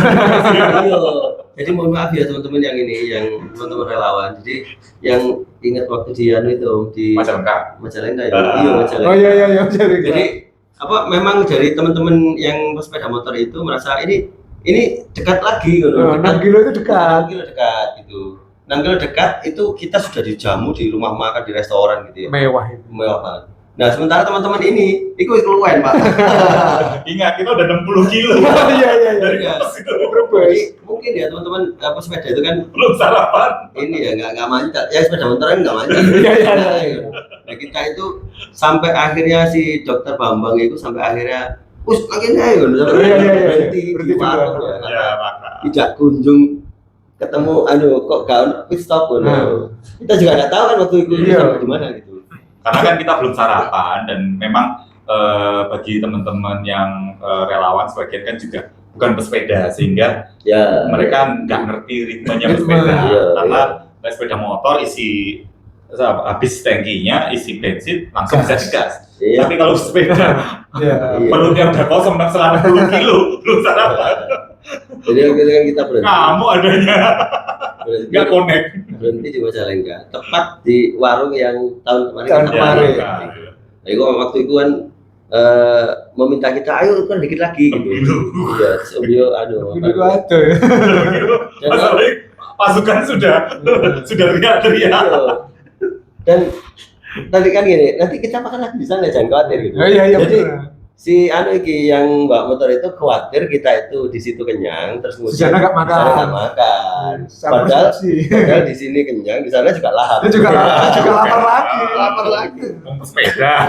Jadi mohon maaf ya teman-teman yang teman-teman relawan. Jadi yang ingat waktu di Majalengka ya. Majalengka. Oh iya. Jadi memang dari teman-teman yang pesepeda motor itu merasa ini dekat lagi gitu. 6 kilo itu dekat. 6 kilo dekat gitu. 6 kilo dekat itu kita sudah dijamu di rumah makan, di restoran gitu ya. Mewah banget. Nah, sementara teman-teman ini ikut keluar, Pak. Ingat, kita udah 60 kilo. Iya. Dari Jadi mungkin ya teman-teman pesepeda itu kan belum sarapan. Ini ya nggak manjat. Ya sepeda motor kan nggak manjat. Iya. Nah, kita itu sampai akhirnya si Dokter Bambang itu sampai akhirnya akhirnya berhenti di warung ya. Tidak kunjung ketemu kok gak pit stop kita juga nggak tahu kan waktu itu di mana gitu. Karena kan kita belum sarapan dan memang bagi teman-teman yang relawan sebagian kan juga bukan pesepeda sehingga mereka nggak ngerti ritmenya pesepeda. Karena sepeda motor habis tangkinya isi bensin langsung bisa digas. Tapi kalau sepeda perutnya udah kosong dan selama 10 kilo belum sarapan. Jadi waktu itu kan kita berhenti. Kamu adanya nggak connect. Berhenti di Majalengka, tepat di warung yang tahun kemarin. Nah, itu waktu itu kan meminta kita ayo kan dikit lagi gitu. Iya, beliau pasukan sudah teriak-teriak. Dan tadi kan gini, nanti kita makan lagi di sana, jangan khawatir gitu. Iya. Jadi si yang mbak motor itu khawatir kita itu di situ kenyang, terus kemudian nggak makan. Padahal di sini kenyang, di sana juga lahap. Juga lapar lagi. Bersepeda.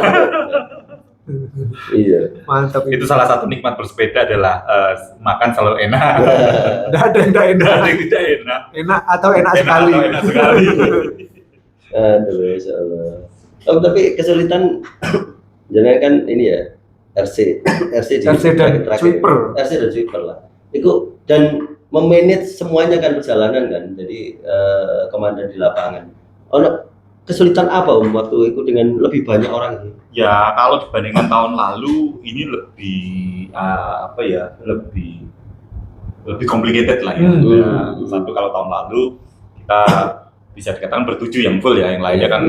Iya. Mantap. Itu salah satu nikmat bersepeda adalah makan selalu enak. Ada yang tidak enak. Enak atau enak sekali. Aduh, Masya Allah. Tapi kesulitan jangan kan ini ya RC dan sweeper lah. Itu dan memanage semuanya kan perjalanan kan. Jadi komandan di lapangan. Kesulitan apa waktu itu dengan lebih banyak orang ini? Ya kalau dibandingkan tahun lalu ini lebih complicated lah ya. Satu kalau tahun lalu kita bisa dikatakan bertujuh yang full ya, yang lainnya kan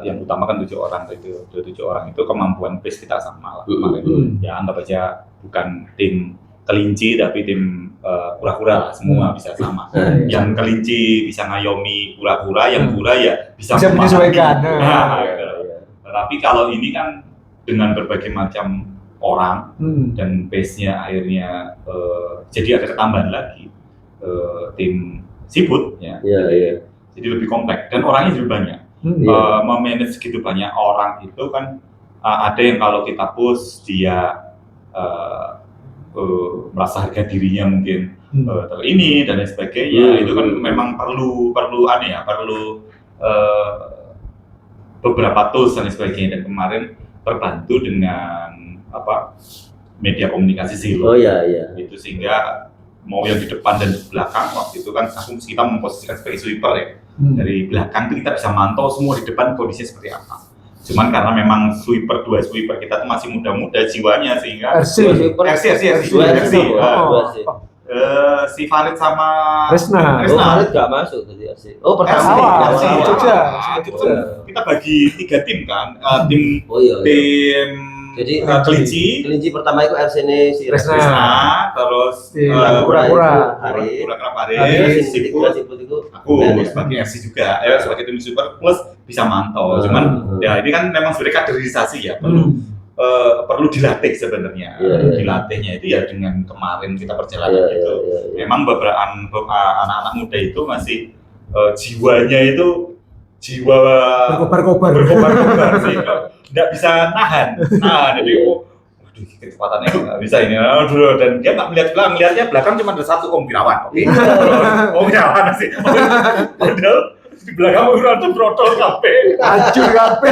yang utama kan 7 orang itu. 7 orang itu kemampuan pace kita sama lah kemarin. Ya anggap aja bukan tim kelinci tapi tim kura-kura lah, semua bisa sama. Yang kelinci bisa ngayomi kura-kura, yang kura ya bisa menyesuaikan. Tapi kalau ini kan dengan berbagai macam orang dan pace-nya akhirnya jadi ada ketambahan lagi tim siput ya. Jadi lebih kompleks dan orangnya juga banyak. Memanage segitu banyak orang itu kan ada yang kalau kita push dia merasa harga dirinya mungkin ini dan lain sebagainya. Itu kan memang perlu beberapa tools dan lain sebagainya, dan kemarin terbantu dengan media komunikasi Zilo. Itu sehingga mau yang di depan dan di belakang waktu itu kan kita memposisikan sebagai sweeper ya. Dari belakang itu kita bisa mantau semua di depan kondisinya seperti apa. Cuman karena memang dua sweeper kita tuh masih muda-muda jiwanya sehingga RC. si Farid sama Resna. Oh, Farid nggak masuk tadi RC. Oh, pertama awal, di awal. Jogja. Itu kan kita bagi 3 tim kan, tim Oh iya. tim Jadi kelinci, kelinci pertama itu RC ini si Resna. Resna, terus Kura-kura. Hari. Farid, Si Siput, Siput itu aku sebagai RC juga, sebagai tim super plus bisa mantau. Cuman ya ini kan memang sebenarnya kaderisasi ya, perlu dilatih sebenarnya. Dilatihnya itu ya dengan kemarin kita perjalanan itu. Memang beberapa anak-anak muda itu masih jiwanya itu jiwa berkobar-kobar sih, nggak bisa nahan. Jadi waduh kecepatannya nggak bisa ini. Aduh, dan dia nggak melihat belakang, lihatnya belakang cuma ada satu Om Wirawan. Om Wirawan sih. Padahal di belakang Om Wirawan tuh brotol kape, hancur kape.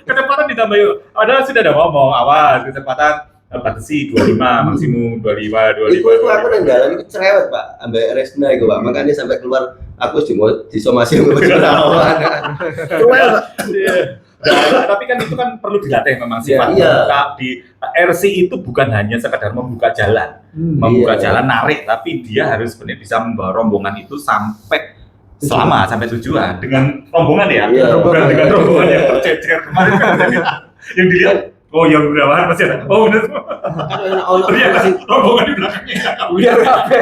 Kecepatan ditambah padahal sudah ada ngomong awas kecepatan batasi 25 maksimum 25. Itu aku nenggalan itu cerewet Pak, ambek Resna itu Pak, makanya sampai keluar aku disomasi sama Wirawan. Tapi kan itu kan perlu dilatih memang sifatnya. Di RC itu bukan hanya sekedar membuka jalan, jalan narik, tapi dia harus benar bisa membawa rombongan itu sampai sampai tujuan dengan rombongan ya, bukan dengan rombongan yang tercecer kemarin kan yang dilihat. Oh yang berapa masih ada. Oh benar. Ternyata rombongan di belakangnya. Biar apa?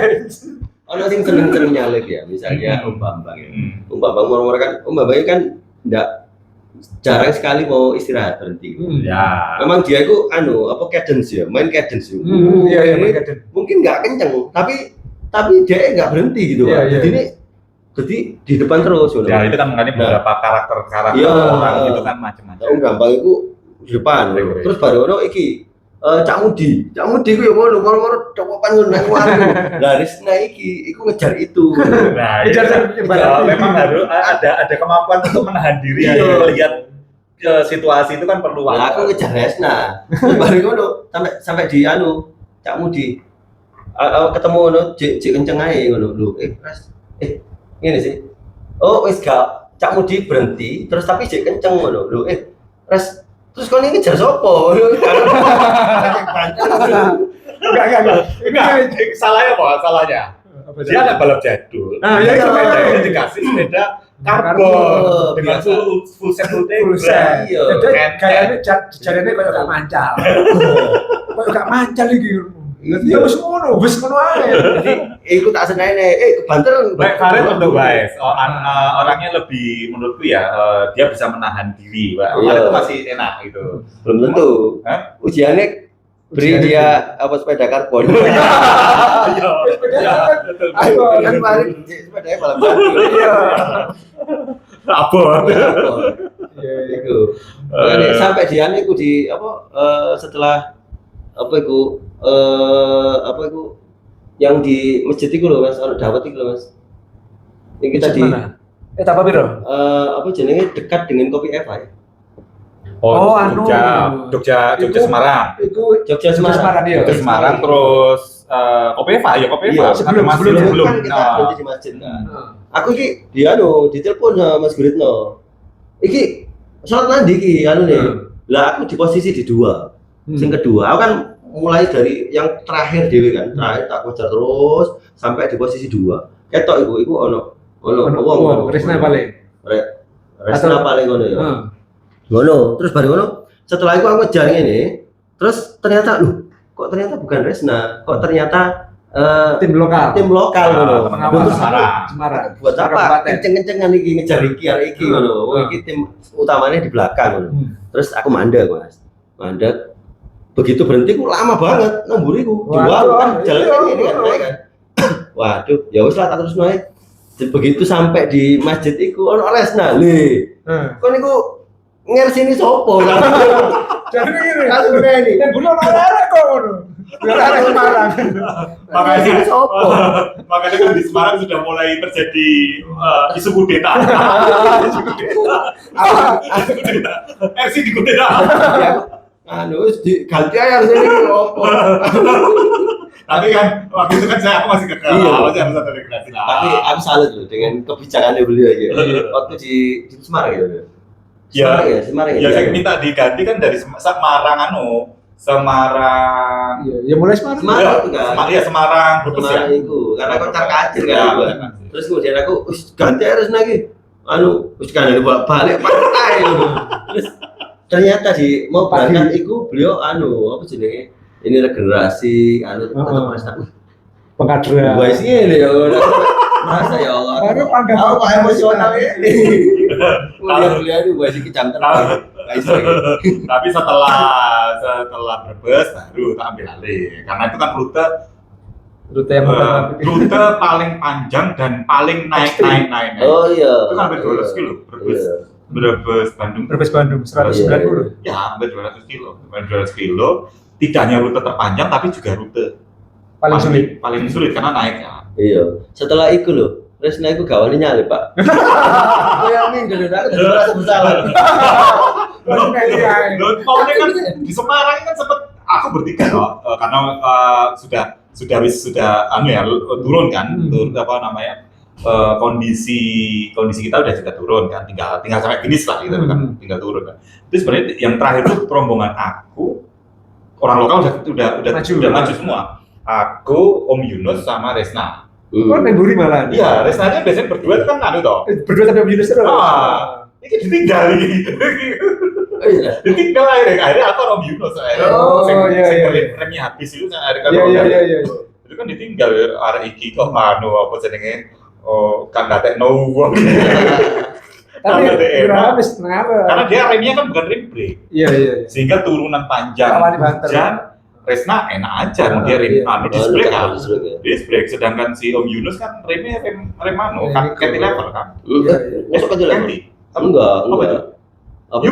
Orang sing seneng nyalip ya, misalnya Om Bambang. Om Bambang orang kan, Om Bambang kan enggak jarang sekali mau istirahat berhenti. Ya. Memang dia itu cadence ya, main cadence. Iya main cadence. Mungkin nggak kenceng, tapi dia nggak berhenti gitu. Jadi di depan terus. Ya itu kan makanya beberapa karakter orang itu kan macam-macam. Om Bambang itu di depan. Terus baru iki Cak Mudi ku yo ngono, moro-moro copokan ngono nang warung. Lah Resna iku ngejar itu. Nah, memang harus ada kemampuan untuk menahan diri melihat situasi itu kan perlu waktu. Nah, aku ngejar Resna. Terus baru ngono sampai di Cak Mudi. Ketemu ngono jek kenceng ae ngono lho. Res. Ngene sih. Oh, wis gak Cak Mudi berhenti, terus tapi jek kenceng ngono lho. Res. Terus kau ini ngejar sopo? Enggak. Salahnya apa? Salahnya. Dia anak balap jadul. Iya. Sepeda ini dikasih sepeda karbon dengan full set. Iya. Kayaknya jajarnya kayak gak mancal. Kayak gak mancal iki. Ya wis ngono ae. Jadi iku tak senene, kebanter. Baik Farid untuk guys. Orangnya lebih menurutku ya dia bisa menahan diri, Pak. Itu masih enak gitu. Belum tentu. Ujiannya beri dia sepeda karbon. Iya. Ayo kan Farid sepedanya balap jadul. Iya. Apa? Iya itu. Sampai dia niku di setelah itu yang di masjid itu loh Mas, dawet itu loh Mas. Yang kita di apa piro? Jenenge dekat dengan Kopi Eva ya. Jogja Semarang. Itu Jogja Semarang ya. Jogja Semarang terus Kopi Eva. Sebelum kan kita berhenti di masjid kan. Aku iki ditelepon sama Mas Guritno. Iki salat nandi iki nih. Lah aku di posisi di 2. Yang kedua, aku kan mulai dari yang terakhir dewe kan, terakhir tak kejar terus sampai di posisi 2. Ketok iku ono wong Resna paling. Resna paling ngono ya. Ngono, terus baru ngono. Setelah itu aku ngejar ini, terus ternyata kok ternyata bukan Resna, kok ternyata tim lokal ngono. Semarang. Buat apa? Kenceng-kencengan iki ngejar iki ngono. Iki tim utamanya di belakang ngono. Terus aku mandek, Mas. Mandek. Begitu berhenti ku lama banget nemburiku. Jual kan jalan ini kan. Waduh, ya wis lah tak terus naik. Begitu sampai di masjid iku ono Resna. Kok niku ngersini sopo kan. Jadi ngene. Langsung ngene. Bulan arek kok ngono. Arek Semarang. Makanya sopo. Makanya kan di Semarang sudah mulai terjadi isu kudeta. RC di kudeta. Ganti aja harusnya ini opo. Tapi kan waktu itu kan aku masih kekal, masih harus ada regulasi lah. Tapi aku salut loh dengan kebijakannya beliau aja. Waktu di Semarang ya. Semarang ya. Ya saya minta diganti kan dari Semarang Semarang. Iya, ya mulai Semarang. Semarang itu kan. Semarang, Brebes ya. Semarang itu karena kocar kacir kan. Ya, gua. Terus kemudian aku ganti harus lagi. Wis kan balik partai. Terus ternyata mau berangkat itu beliau apa jenenge? Ini regenerasi tetap prestasi. Pengkaderan. Gua sih ini ya. Merasa ya Allah. Baru panggil Aku emosional ini. Kuliah itu gua sih kecam terus. Tapi setelah Brebes baru tak ambil alih karena itu kan Rute yang rute paling panjang dan paling naik. Oh iya. Itu kan hampir 200 kilo Brebes Bandung. Brebes Bandung 190. Ya hampir 200 kilo. Hampir 200 kilo. Tidak hanya rute terpanjang tapi juga rute paling sulit karena naik ya. Iya. Setelah itu loh, Resna itu gawane nyali, Pak. Kayak minggu aku jadi merasa bersalah. Pokoknya kan di Semarang kan sempat aku bertiga loh, karena sudah turun kan, kondisi kita udah juga turun kan, tinggal sampai finish lah gitu kan, tinggal turun kan. Itu sebenarnya yang terakhir itu rombongan aku, orang lokal udah maju semua. Aku, Om Yunus sama Resna. Oh, Nemburi malah. Iya, Resna aja biasanya berdua itu kan toh. Berdua tapi Om Yunus terus. Ini ditinggal ini. Ditinggal akhirnya aku Om Yunus akhirnya. Remnya habis itu kan akhirnya. Iya. Itu kan ditinggal arek iki kok apa jenenge? Oh, kan datek no wong. Tapi habis karena dia remnya kan bukan rem brake. Iya. Sehingga turunan panjang hujan Resna enak aja, dia rem disc brake kan. Disc brake, sedangkan si Om Yunus kan remnya rem cantilever kan. Iya. Masuk aja lagi. Enggak. Apa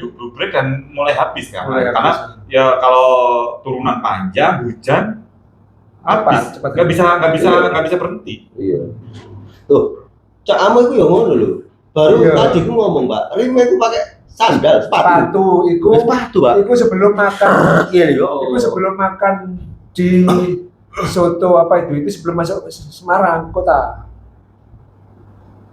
U brake dan mulai habis kan. Karena ya kalau turunan panjang hujan habis, nggak bisa berhenti. Iya. Tuh, Cak Amo itu yang ngono lho. Baru tadi aku ngomong, Mbak, remnya itu pakai sandal, sepatu. Sepatu, Pak. Iku sebelum makan. Iya, yo. Iku sebelum makan di soto apa itu sebelum masuk Semarang kota.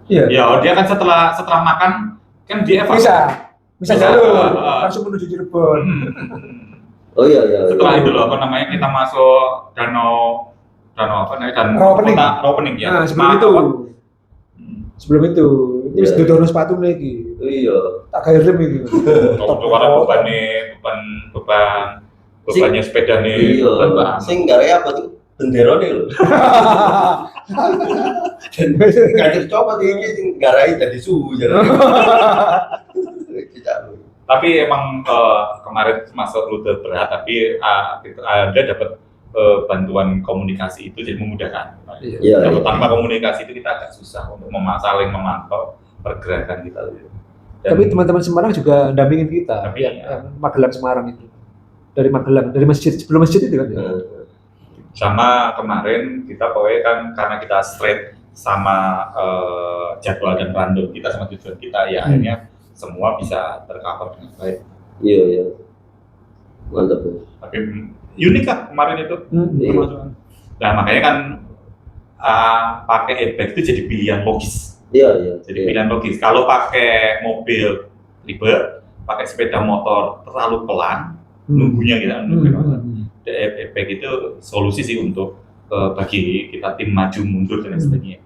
Iya. Ya, dia kan setelah makan kan dia bisa jalur langsung menuju Cirebon. Oh iya. Setelah itu loh, kita masuk danau apa namanya? Rawapening ya. Nah, sebelum itu ini sudah dorong sepatu lagi. Iya. Tak kayak rem itu. Karena bebannya sepeda nih. Iya. Sing gare apa tuh? Benderone lho. Kadir coba iki sing garai dadi suhu jare. Tapi emang kemarin masuk rute berat tapi Anda dapat bantuan komunikasi itu jadi memudahkan. Iya. Tanpa komunikasi itu kita agak susah untuk saling memantau pergerakan kita. Tapi teman-teman Semarang juga dampingin kita. Magelang Semarang itu. Dari Magelang, dari masjid, sebelum masjid itu kan. Sama kemarin kita pokoknya kan karena kita straight sama jadwal dan random kita sama tujuan kita ya akhirnya semua bisa tercover dengan baik. Iya. Mantap. Tapi unik kan kemarin itu. Nah makanya kan pakai airbag itu jadi pilihan logis. Iya. Jadi pilihan logis. Kalau pakai mobil ribet, pakai sepeda motor terlalu pelan, nunggunya kita airbag itu solusi sih untuk bagi kita tim maju mundur dan sebagainya.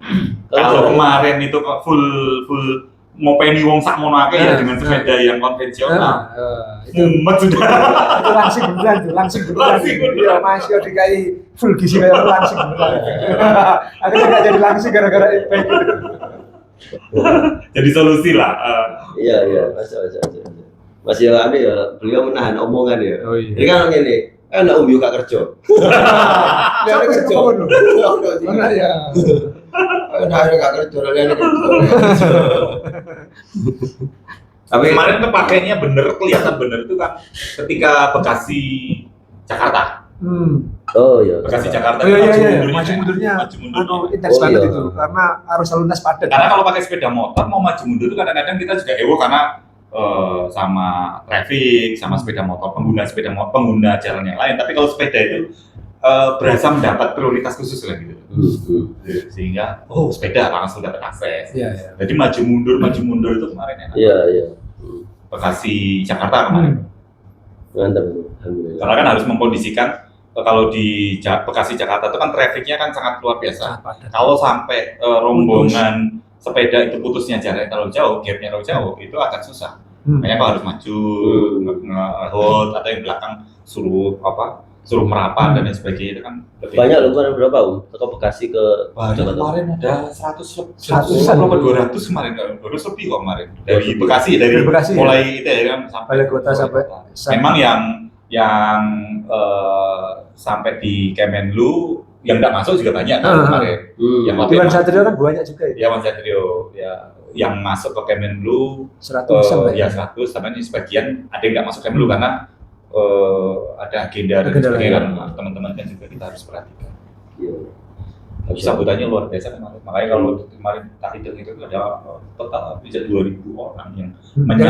Kalau kemarin itu full ngopeni wong sak mono akeh ya dengan sepeda yang konvensional. Mumet sudah. Itu langsing beneran. Iya, Mas yo dikai full gizi kayak langsing beneran. Akhirnya enggak jadi langsing gara-gara airbag. Jadi solusi lah. Iya, Mas ya ada ya, beliau menahan omongan ya. Oh iya. Jadi kan ngene, kan Om Yo gak kerja. Dia ada kerja. Mana ya? Ada gak kerja, ada kerja. Tapi kemarin kepakainya kelihatan bener itu kan ketika Bekasi Jakarta. Oh iya. Bekasi Jakarta. Maju mundurnya. Intens banget itu karena arus lalu lintas padat. Karena kalau pakai sepeda motor mau maju mundur itu kadang-kadang kita juga heboh karena sama traffic, sama sepeda motor, pengguna jalan yang lain. Tapi kalau sepeda itu berasa mendapat prioritas khusus kan gitu. Sehingga sepeda langsung dapat akses. Jadi maju mundur itu kemarin ya. Iya. Bekasi Jakarta kemarin. Mantap, alhamdulillah. Karena kan harus mengkondisikan kalau di Bekasi Jakarta itu kan trafficnya kan sangat luar biasa. Kalau sampai rombongan sepeda itu putusnya jaraknya terlalu jauh, gapnya terlalu jauh, itu akan susah. Makanya kau harus maju, nge-hold, atau yang belakang suruh merapat dan lain sebagainya itu kan lebih Banyak loh, kemarin berapa ke Bekasi ke Jakarta? Kemarin ada 100 sampai 200 kemarin, 200 lebih kok kemarin dari Bekasi, dari Bekasi, mulai itu ya kan Balai Kota sampai memang yang sampai di Kemenlu yang nggak masuk juga banyak kan kemarin. Yang Iwan Satrio kan banyak juga ya. Ya Iwan Satrio ya yang masuk ke Kemenlu 100 ya 100, tapi ini sebagian ada yang nggak masuk Kemenlu karena ada agenda dan sebagainya kan teman-teman kan juga kita harus perhatikan. Iya. Sambutannya luar biasa kemarin. Makanya kalau kemarin tak hitung itu ada total bisa 2.000 orang yang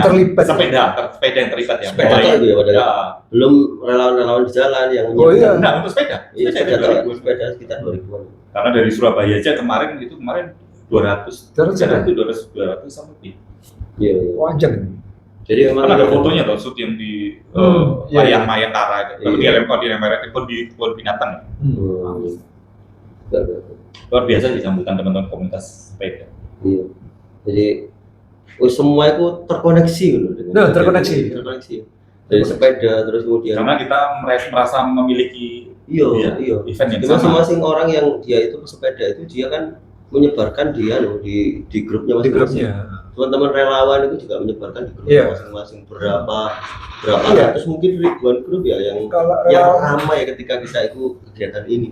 terlibat. Sepeda yang terlibat ya. Sepeda itu ya padahal. Ya. Belum relawan-relawan di jalan yang Nah, untuk sepeda. Iya, sepeda sekitar 2.000-an. Karena dari Surabaya aja kemarin 200 sama lebih. Iya. Wajar. Jadi memang kan ada fotonya loh, shoot yang di layang Tara, di kebun binatang. Luar biasa di sambutan teman-teman komunitas sepeda. Iya. Jadi semua itu terkoneksi gitu. Terkoneksi. Dari sepeda terus kemudian. Karena kita merasa memiliki iya. event yang sama. Masing-masing orang yang dia itu pesepeda itu dia kan menyebarkan dia loh di grupnya masing-masing. Teman-teman relawan itu juga menyebarkan di grupnya masing-masing berapa ratus mungkin ribuan grup ya yang ramai ketika kita ikut kegiatan ini.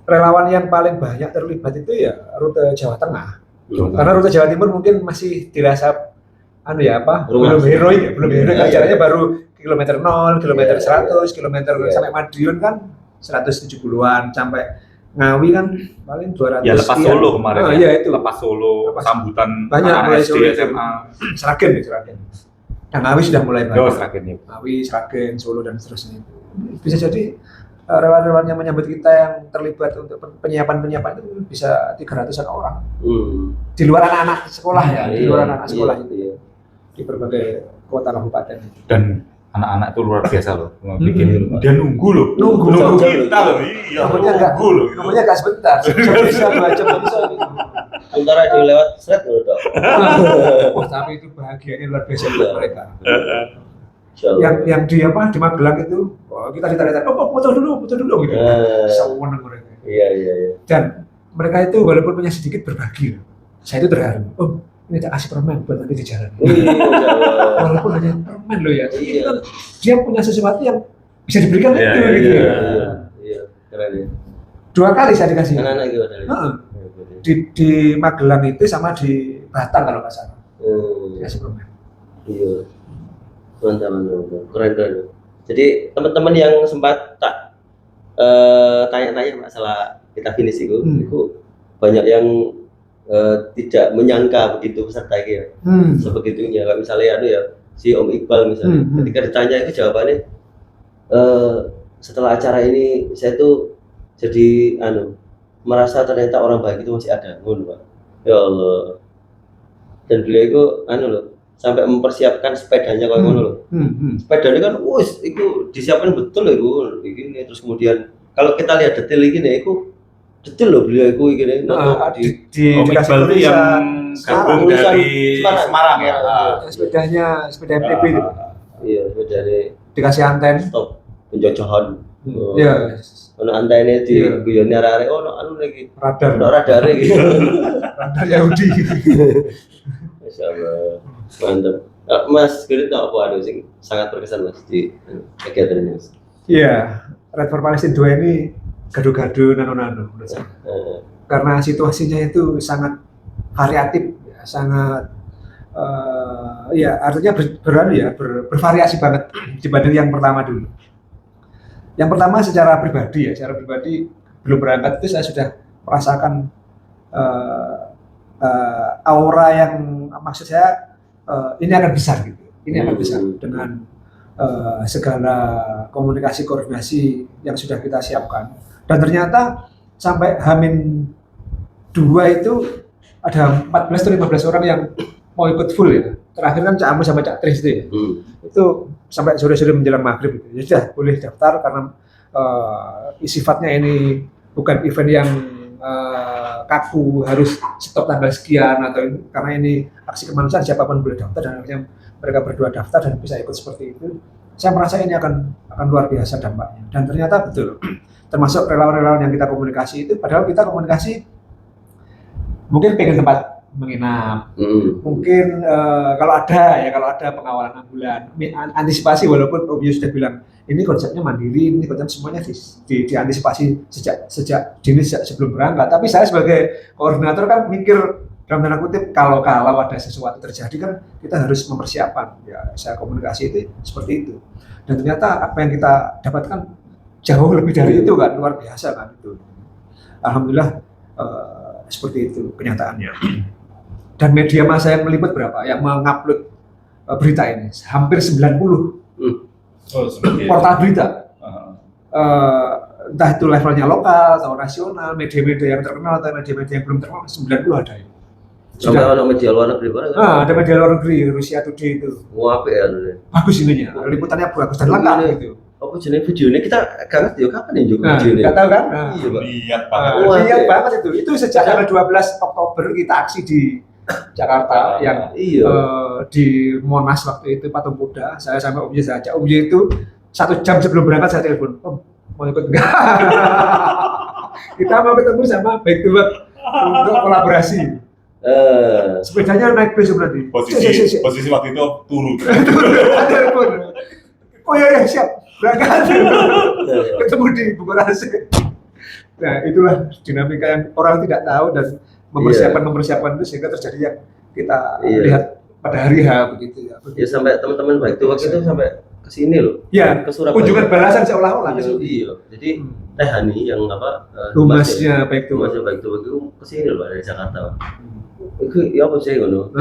Relawan yang paling banyak terlibat itu ya rute Jawa Tengah. Karena rute Jawa Timur mungkin masih dirasa belum heroik acaranya baru kilometer 0, kilometer 100, kilometer sampai Madiun kan 170-an, sampai Ngawi kan paling 200. Ya lepas Solo kemarin. Itu lepas Solo sambutan banyak mulai SD, SMA. Sragen. Dan Ngawi sudah mulai banyak. Sragen ya. Ngawi, Sragen, Solo dan seterusnya. Bisa jadi relawan yang menyambut kita yang terlibat untuk penyiapan itu bisa 300-an orang. Di luar anak-anak sekolah di luar anak-anak sekolah itu. Di berbagai kota kabupaten. Dan anak-anak itu luar biasa loh, bikin dia nunggu kita loh, nunggunya nggak sebentar, bisa 2 jam bisa gitu. Sementara dia lewat seret udah. Tapi itu bahagianya luar biasa buat mereka. Yang di Magelang itu, kita ditarik-tarik, foto dulu gitu. Senang mereka. Iya. Dan mereka itu walaupun punya sedikit berbagi, saya itu terharu. Ini tak kasih permen buat nanti di jalan. Walaupun hanya permen loh ya, tapi kan dia punya sesuatu yang bisa diberikan gitu. Iya, keren ya. 2 kali saya dikasih. Anak-anak gimana? Di Magelang itu sama di Batang kalau nggak salah. Dikasih permen. Iya. Mantap. Keren. Jadi teman-teman yang sempat tak tanya-tanya masalah kita finish itu banyak yang tidak menyangka begitu peserta ya, sebegitunya. Kayak misalnya si Om Iqbal misalnya, ketika ditanya itu jawabannya setelah acara ini saya tuh jadi merasa ternyata orang baik itu masih ada, Pak. Ya Allah. Dan beliau itu sampai mempersiapkan sepedanya kayak ngono loh. Sepedanya kan itu disiapkan betul loh ini. Terus kemudian kalau kita lihat detail ini detail loh beliau itu gini. Dikasih tulisan yang gabung dari Semarang ya. Sepeda MTB itu. Iya, sepedanya dikasih anten. Stop penjojohan. Iya. Ono antene di guyone arek lagi. Radar gitu. Radar Yahudi. Masyaallah. Mantap. Mas, kira apa sing sangat berkesan Mas di kegiatan ini? Iya, Ride for Palestine 2 ini gaduh-gaduh nano menurut saya. Karena situasinya itu sangat variatif, sangat artinya bervariasi banget dibanding yang pertama dulu. Yang pertama secara pribadi belum berangkat itu saya sudah merasakan aura yang maksud saya ini akan besar gitu. Ini akan besar dengan segala komunikasi koordinasi yang sudah kita siapkan. Dan ternyata sampai H-2 itu ada 14 atau 15 orang yang mau ikut full ya. terakhir kan Cak Amus sama Cak Tris itu ya. Itu sampai sore-sore menjelang maghrib itu. Ya sudah boleh daftar karena sifatnya ini bukan event yang kaku harus stop tanggal sekian atau karena ini aksi kemanusiaan siapapun boleh daftar dan akhirnya mereka berdua daftar dan bisa ikut seperti itu. Saya merasa ini akan luar biasa dampaknya dan ternyata betul termasuk relawan-relawan yang kita komunikasi itu padahal kita komunikasi mungkin pengen tempat menginap mungkin kalau ada pengawalan ambulan antisipasi walaupun Om Yus sudah bilang ini konsepnya mandiri, ini konsep semuanya diantisipasi sejak dini sebelum berangkat. Tapi saya sebagai koordinator kan mikir dalam tanda kutip kalau ada sesuatu terjadi kan kita harus mempersiapkan. Ya, saya komunikasi itu seperti itu. Dan ternyata apa yang kita dapatkan jauh lebih dari itu kan, luar biasa kan itu. Alhamdulillah seperti itu kenyataannya. Dan media massa yang meliput berapa? Yang mengupload berita ini hampir 90. Portal berita, entah itu levelnya lokal atau nasional, media-media yang terkenal atau media-media yang belum terkenal, 90 ada ya. Sampai ada media luar negeri kan? Ada media luar negeri, Rusia Today itu. Wah, apa ya? Bagus ininya, liputannya bagus dan lengkap gitu. Apa jenis videonya kita gak ngerti kapan ya juga videonya? Gak tahu kan? Lihat banget. Lihat banget itu sejak tanggal 12 Oktober kita aksi di Jakarta yang di Monas waktu itu Patung Kuda. Saya sama Om Ye saja. Om Ye itu 1 jam sebelum berangkat saya telepon, Om mau ikut enggak? Kita mau ketemu sama Back to Work untuk kolaborasi. Sepedanya naik bis berarti. Posisi waktu itu turun. Telepon. Oh iya siap berangkat. Ketemu di Bukarasi. Nah itulah dinamika yang orang tidak tahu dan mempersiapkan itu sehingga terjadi yang kita lihat pada hari H begitu ya. Ya sampai teman-teman baik itu waktu itu sampai ke sini loh. Ya, ke Surabaya. Kunjungan balasan seolah-olah ke sini. Iya. Jadi Teh Hani yang humasnya baik itu ke sini loh dari Jakarta. Itu ya apa sih ngono.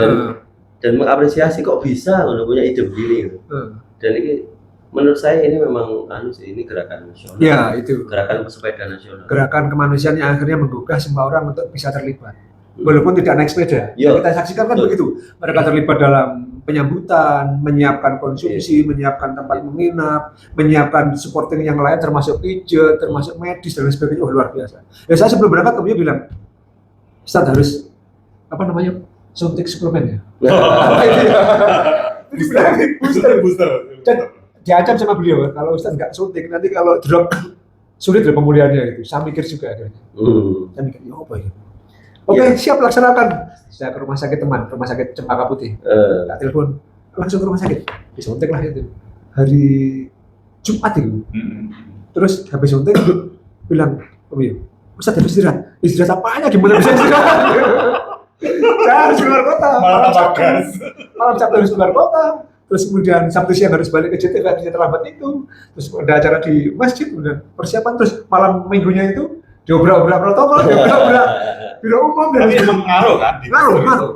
Dan mengapresiasi kok bisa ngono punya ide begini gitu. Dan ini menurut saya ini memang ini gerakan nasional. Ya, itu. Gerakan pesepeda nasional. Gerakan kemanusiaan yang akhirnya menggugah semua orang untuk bisa terlibat. Walaupun tidak naik sepeda. Yang kita saksikan kan begitu. Mereka terlibat dalam penyambutan, menyiapkan konsumsi, menyiapkan tempat menginap, menyiapkan supporting yang lain termasuk pijat, termasuk medis dan lain sebagainya. Luar biasa. Ya saya sebelum berangkat Om Ye bilang, Ustaz harus suntik suplemen ya. Booster. Dan diancam sama beliau kalau Ustaz nggak suntik nanti kalau drop sulit loh pemulihannya itu. Saya mikir juga akhirnya. Saya mikir ya apa ya? Oke, siap laksanakan. Saya ke rumah sakit teman, rumah sakit Cempaka Putih. Tak telepon langsung ke rumah sakit. Disuntik lah itu. Hari Jumat itu. Terus habis suntik bilang, "Oh iya, Ustaz harus istirahat." Istirahat apanya? Gimana bisa istirahat? Saya harus keluar kota. Malam Sabtu harus keluar kota. Terus kemudian Sabtu siang harus balik ke JT, bisa terlambat itu. Terus ada acara di masjid, kemudian persiapan. Terus malam minggunya itu diobrak-obrak protokol, diobrak-obrak biro umum. Tapi emang ngaruh kan? Ngaruh.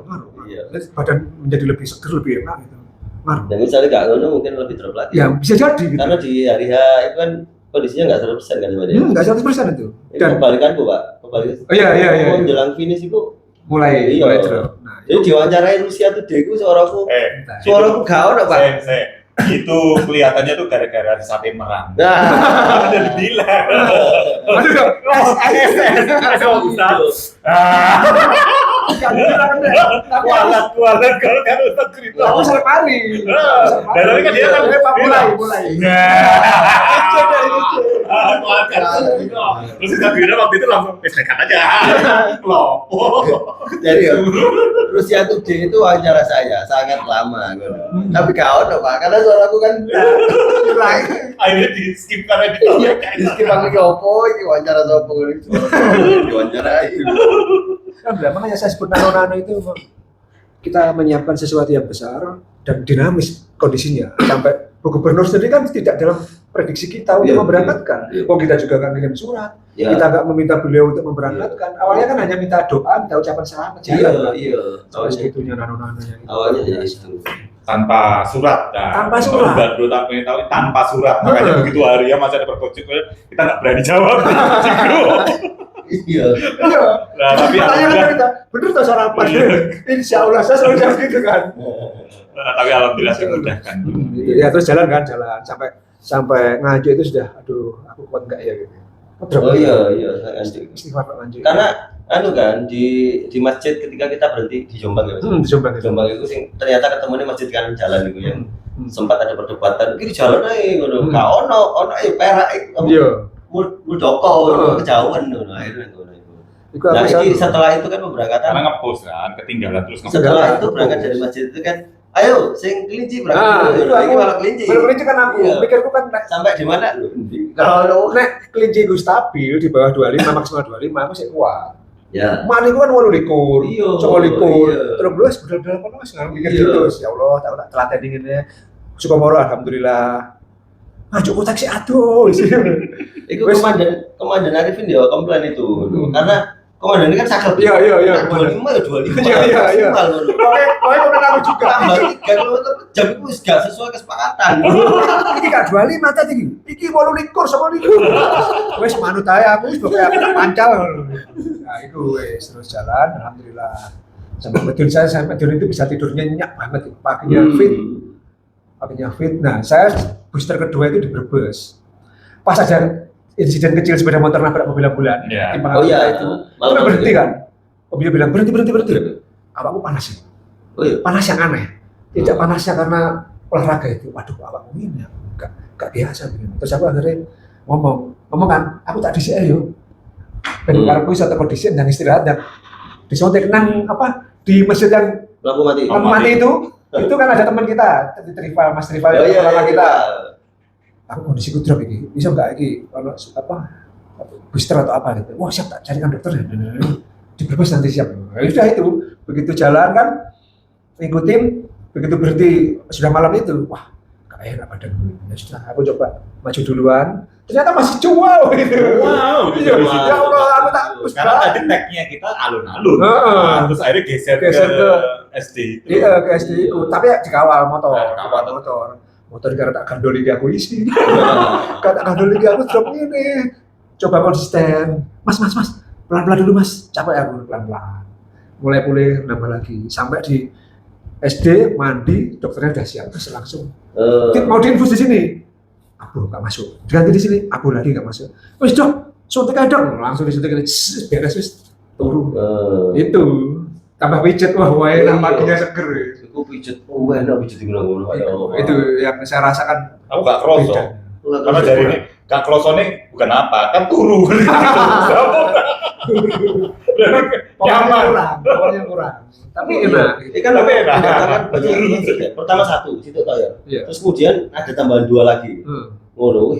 Iya. Badan menjadi lebih seger, lebih enak gitu. Ngaruh. Dan misalnya nggak ngono mungkin lebih drop lagi. Ya bisa jadi gitu. Karena di hari H itu kan kondisinya nggak 100% kan sebenarnya. Nggak 100% itu. Dan kebalikanku Pak, kebalikan. Iya. Menjelang finish itu mulai drop. Nah, jadi diwawancarai Rusia Today ku suaraku gak ono Pak. Itu kelihatannya tuh gara-gara di sate merang. Nah, udah dibilang. Kualat kalau kan Ustaz cerita. Aku sering pari. Dan tapi kan dia kan mulai. Terus kita bilang waktu itu langsung nekat aja. Lopo. Jadi Rusia Today itu wawancara saya sangat lama gitu. Tapi kau ono Pak, karena suaraku kan hilang. Akhirnya di skip karena di skip lagi opo iki wawancara sopo diwawancarai. Kan makanya saya sebut nano itu kita menyiapkan sesuatu yang besar dan dinamis kondisinya sampai Bu Gubernur sendiri kan tidak dalam prediksi kita untuk memberangkatkan. Kita juga kan kirim surat, kita nggak meminta beliau untuk memberangkatkan. Awalnya kan hanya minta doa, minta ucapan selamat. Iya. Awalnya itunya nano-nanonya. Awalnya itu. tanpa surat. Nah, Tanpa surat. Baru pengen tahu tanpa surat. Makanya begitu hari ya masih ada pergojek, kita nggak berani jawab. Iya. Iya. Nah, tapi alhamdulillah kita bener tuh sarapan. Insya Allah saya selalu jawab gitu kan. tapi alhamdulillah dimudahkan. Ya terus jalan sampai Nganjuk itu sudah, aduh aku kuat nggak ya gitu. Oh iya Nganjuk. Istighfar Nganjuk. Karena kan di masjid ketika kita berhenti di Jombang ya. Di Jombang. Di Jombang itu ternyata ketemunya masjid kan jalan itu yang sempat ada perdebatan. Kiri jalan aja ngono. Ka ono perak iku. Iya. Muldoko kejauhan ngono akhirnya ngono itu. Nah, setelah itu kan pemberangkatan. Karena ngepost kan, ketinggalan terus ngepost. Setelah itu berangkat dari masjid itu kan, ayo sing kelinci berangkat. Itu aku malah kelinci. Kelinci kan aku, mikirku kan sampai di mana lu? Kalau nek kelinci gue stabil di bawah 25 maksimal 25 aku sih kuat. Ya. Mani ku kan 28, Iya. 28. Terus belas budal-budal kono wis ngarep mikir gitu. Ya Allah, tak telat dinginnya. Sukamoro alhamdulillah. Maju kok taksi aduh. Itu komandan Arifin dia komplain itu. Karena komandan ini kan sakit. Iya. 25 ya 25. Iya. Pokoknya aku juga. Tambah 3 km jam itu gak sesuai kesepakatan. Iki gak 25 tadi iki. Iki 28 sama niku. Wis manut ae aku wis pokoke aku pancal. Nah, itu wis terus jalan alhamdulillah. Sampai Medun itu bisa tidur nyenyak banget, paginya fit. Nah, saya booster kedua itu di Brebes. Pas ada insiden kecil sepeda motor nabrak mobil ambulan. Yeah. Oh iya itu. Malah berhenti kan. Mobil bilang berhenti. Awakmu panas sih. Oh iya. Panas yang aneh. Tidak panasnya karena olahraga itu. Waduh, awakmu ini enggak biasa begini. Terus aku akhirnya ngomong kan, aku tak disik ayo. Ben karepku iso teko disik dan istirahat dan disontek nang di masjid yang lampu mati itu kan ada teman kita, Mas Trival yang kita. Aku kondisiku drop ini, bisa nggak ini booster atau apa gitu. Wah siap, tak carikan dokter ya. Di Brebes nanti siap. Ya sudah itu, begitu jalan kan, ngikutin, begitu berhenti sudah malam itu, wah gak enak badan gue. Ya sudah, aku coba maju duluan. Ternyata masih cuau gitu. Wow, ya Allah, aku tak. Karena tadi tagnya kita alun-alun. Terus akhirnya geser ke SD. Iya ke SD itu, tapi dikawal motor. Motor karena tak gandoli aku isi. Kata gandoli aku drop ini. Coba konsisten. Mas, pelan-pelan dulu mas. Capek aku pelan-pelan. Mulai pulih nambah lagi. Sampai di SD mandi, dokternya udah siap terus langsung. Mau diinfus di sini. Aku nggak masuk. Diganti di sini. Aku lagi nggak masuk. Wis dok, suntik aja dong. Langsung disuntik ini. Beres wis turun. Itu. Tambah pijet, wah enak paginya seger. Aku pijet, enak pijet di gunung. Itu yang saya rasakan. Aku gak kroso. Karena dari ini gak kroso nih bukan apa, kan turu. Pokoknya kurang. Tapi enak. Kan pertama 1 situ tau ya. Terus kemudian ada tambahan 2 lagi. Ngono.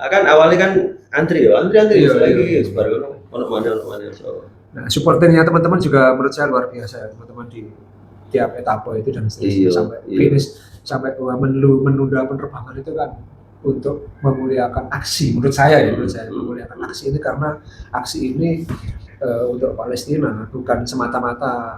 Kan awalnya kan antri lagi sebar ono mana. Nah, supporternya teman-teman juga menurut saya luar biasa, teman-teman di tiap etape itu dan seterusnya sampai finish, sampai menunda penerbangan itu kan untuk memuliakan aksi. Menurut saya memuliakan aksi ini karena aksi ini untuk Palestina bukan semata-mata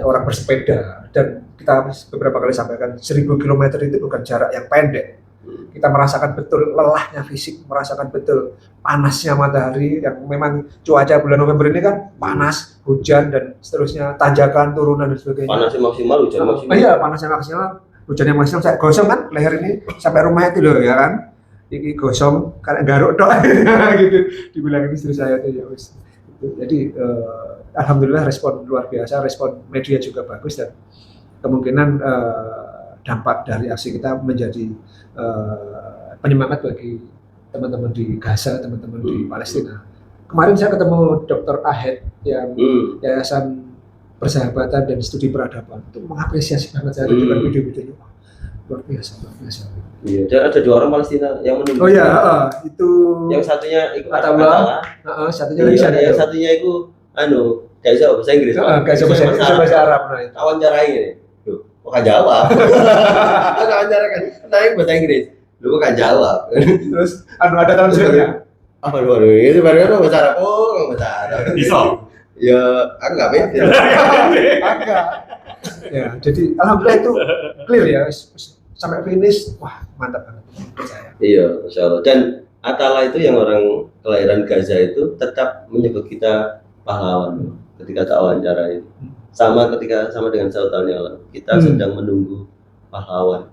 orang bersepeda, dan kita beberapa kali sampaikan 1000 km itu bukan jarak yang pendek. Kita merasakan betul lelahnya fisik, merasakan betul panasnya matahari yang memang cuaca bulan November ini kan panas, hujan dan seterusnya, tanjakan, turunan dan sebagainya. Panasnya maksimal, hujan maksimal. Iya, panasnya maksimal, hujannya maksimal. Saya gosong kan leher ini sampai rumah itu loh ya kan. Ini gosong karena garuk tok gitu. Dibilang istri saya itu ya wis. Jadi alhamdulillah respon luar biasa, respon media juga bagus dan kemungkinan dampak dari aksi kita menjadi penyemangat bagi teman-teman di Gaza, teman-teman di Palestina. Kemarin saya ketemu Dr. Ahed yang Yayasan Persahabatan dan Studi Peradaban itu mengapresiasi banget saya dengan video-videonya. Luar biasa. Iya, dan ada 2 orang Palestina yang menunggu. Oh iya, itu yang satunya ikut Atabla, satunya lagi yang satunya itu gak bisa bahasa Inggris. Gak bisa bahasa Arab. Nah, itu wawancarai ini. Kok gak jawab? Kan wawancara kan, tanya bahasa Inggris. Lu kok gak jawab? Terus ada tahun sebelumnya. Apa baru ini baru bahasa Arab? Oh, bahasa Arab. Bisa. Ya, aku gak pede. Agak. Ya, jadi alhamdulillah itu clear ya sampai finish. Wah, mantap banget menurut saya. Iya, Masya Allah. Dan Atala itu yang orang kelahiran Gaza itu tetap menyebut kita pahlawan ketika tak wawancara itu. Sama dengan 1 tahun yang lalu. Kita sedang menunggu pahlawan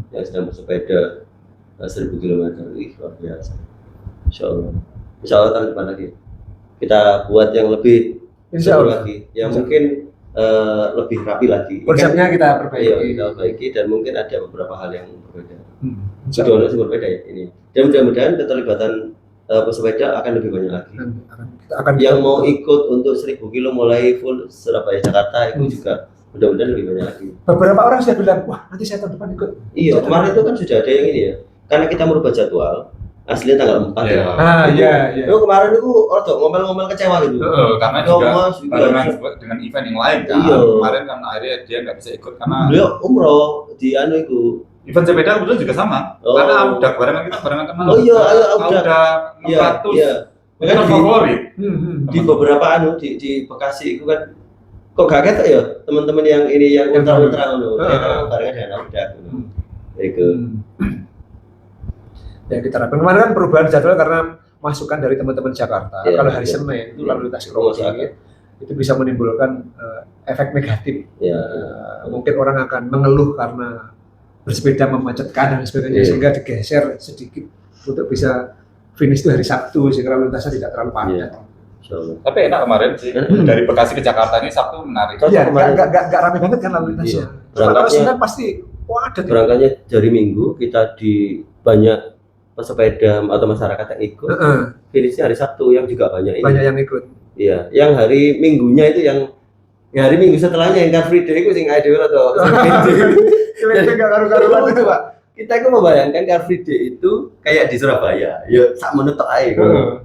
yang sedang bersepeda 1000 km. Ih, luar biasa. Insya Allah tahun depan lagi kita buat yang lebih seru lagi. Yang mungkin lebih rapi lagi. Konsepnya kita perbaiki. Iya, kita perbaiki dan mungkin ada beberapa hal yang berbeda. Dua sih berbeda ya ini. Dan mudah-mudahan keterlibatan pesepeda akan lebih banyak lagi. Yang mau ikut untuk 1000 kilo mulai full Surabaya Jakarta itu juga mudah-mudahan lebih banyak lagi. Beberapa orang sudah bilang, wah nanti saya tahun depan ikut. Iya, kemarin itu kan sudah ada yang ini ya. Karena kita merubah jadwal, aslinya tanggal 4 ya. Iya. Itu kemarin itu ngomel-ngomel kecewa gitu. Karena juga barengan dengan event yang lain kan. Iya. Kemarin kan akhirnya dia nggak bisa ikut karena beliau umroh di itu. event sepeda kebetulan juga sama. Karena udah barengan kenal. Oh iya, udah 600. Iya. Kan favorit. Di beberapa di Bekasi itu kan kok gak ketok ya teman-teman yang ini yang ultra ngono. Barengan dengan udah. Itu. Ya kita harapkan kemarin kan perubahan jadwal karena masukan dari teman-teman Jakarta. Kalau hari Senin itu lalu lintas promosi itu bisa menimbulkan efek negatif. Mungkin orang akan mengeluh karena bersepeda memacetkan dan sebagainya sehingga digeser sedikit untuk bisa finish itu hari Sabtu sehingga lalu lintasnya tidak terlalu padat. Tapi enak kemarin sih dari Bekasi ke Jakarta ini Sabtu menarik. Iya, nggak rame banget kan lalu lintasnya. Kalau Senin pasti padat. Berangkatnya dari Minggu kita di banyak pesepeda atau masyarakat yang ikut. Finishnya hari Sabtu yang juga banyak yang ikut. Iya, yang hari Minggunya itu yang hari Minggu setelahnya yang Car Free Day itu sing ideal atau jadi nggak karu-karuan itu Pak. Kita itu membayangkan Car Free Day itu kayak di Surabaya, ya sak menutup aja.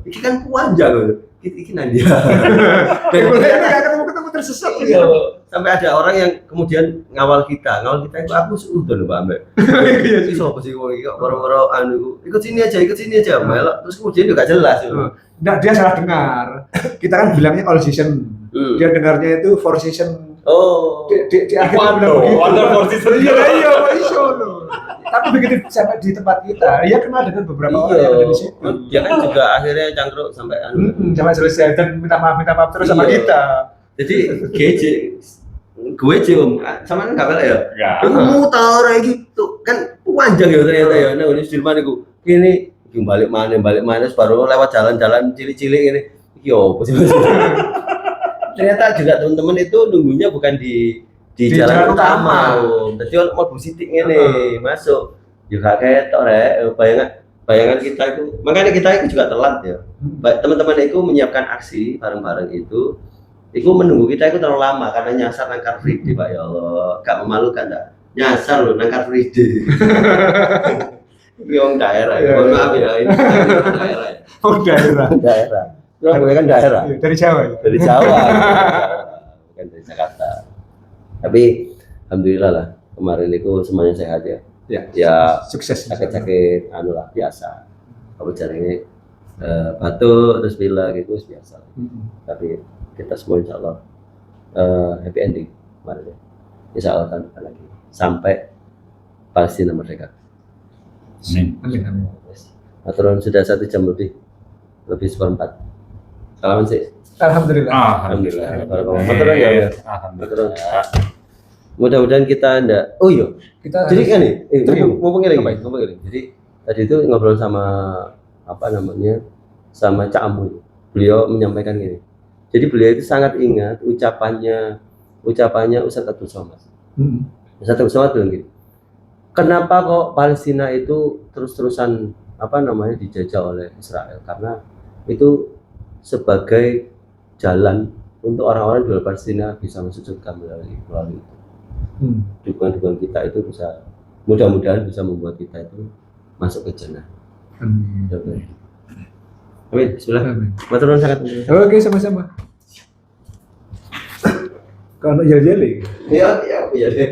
Ini kan panjang loh. Ini nanti. Dan nggak ketemu tersesat. Iya. Sampai ada orang yang kemudian ngawal kita itu aku udah loh Mbak Ambek. Iya sih sopo sih kok orang-orang ikut sini aja melok terus kemudian juga jelas itu. Enggak, dia salah dengar. Kita kan bilangnya all season. Dia dengarnya itu four season. Oh, di akhirnya bilang begitu. Wonder four season. Iya, iso loh. Tapi begitu sampai di tempat kita, dia kenal dengan beberapa orang yang ada di situ. Dia kan juga akhirnya cangkruk sampai sampai selesai dan minta maaf terus sama kita. Jadi gue cium sama nggak apa ya? Enggak. Mutar kayak gitu kan panjang ya ternyata ya. Nah ini Sudirman itu gini balik mana baru lewat jalan-jalan cilik-cilik ini. Yo, ternyata juga teman-teman itu nunggunya bukan di jalan utama. Jadi orang mau busitik ini masuk juga kayak bayangan kita itu. Makanya kita itu juga telat ya. Teman-teman itu menyiapkan aksi bareng-bareng itu menunggu kita itu terlalu lama karena nyasar nang Car Free Day, Pak ya Allah. Gak memalukan enggak? Nyasar loh nang Car Free Day. Yang daerah, mohon maaf ya, ini daerah ya. Oh daerah. Aku kan daerah. Dari Jawa ya? Dari Jawa. Bukan dari Jakarta. Tapi alhamdulillah lah kemarin itu semuanya sehat ya. Ya sukses. Sakit-sakit lah biasa. Apa caranya batuk terus pilek gitu biasa. Tapi kita semua insya Allah happy ending kemarin ya. Insya Allah tahun depan lagi sampai Palestina merdeka. Amin. Aturan sudah 1 jam lebih 1/4. Salaman sih. Alhamdulillah. Alhamdulillah. Ya. Alhamdulillah. Mudah-mudahan kita enggak. Oh iya. Jadi kan nih, ngomongin lagi. Jadi tadi itu ngobrol sama sama Cak Amul. Beliau menyampaikan gini. Jadi beliau itu sangat ingat ucapannya Ustadz Abdul Somad. Ustadz Abdul Somad bilang gitu. Kenapa kok Palestina itu terus-terusan dijajah oleh Israel? Karena itu sebagai jalan untuk orang-orang di luar Palestina bisa masuk surga melalui itu. Dukungan kita itu bisa mudah-mudahan bisa membuat kita itu masuk ke jannah. Amin. Bismillah. Matur nuwun sangat. Oke, sama-sama. Kalau yel-yel. Iya deh.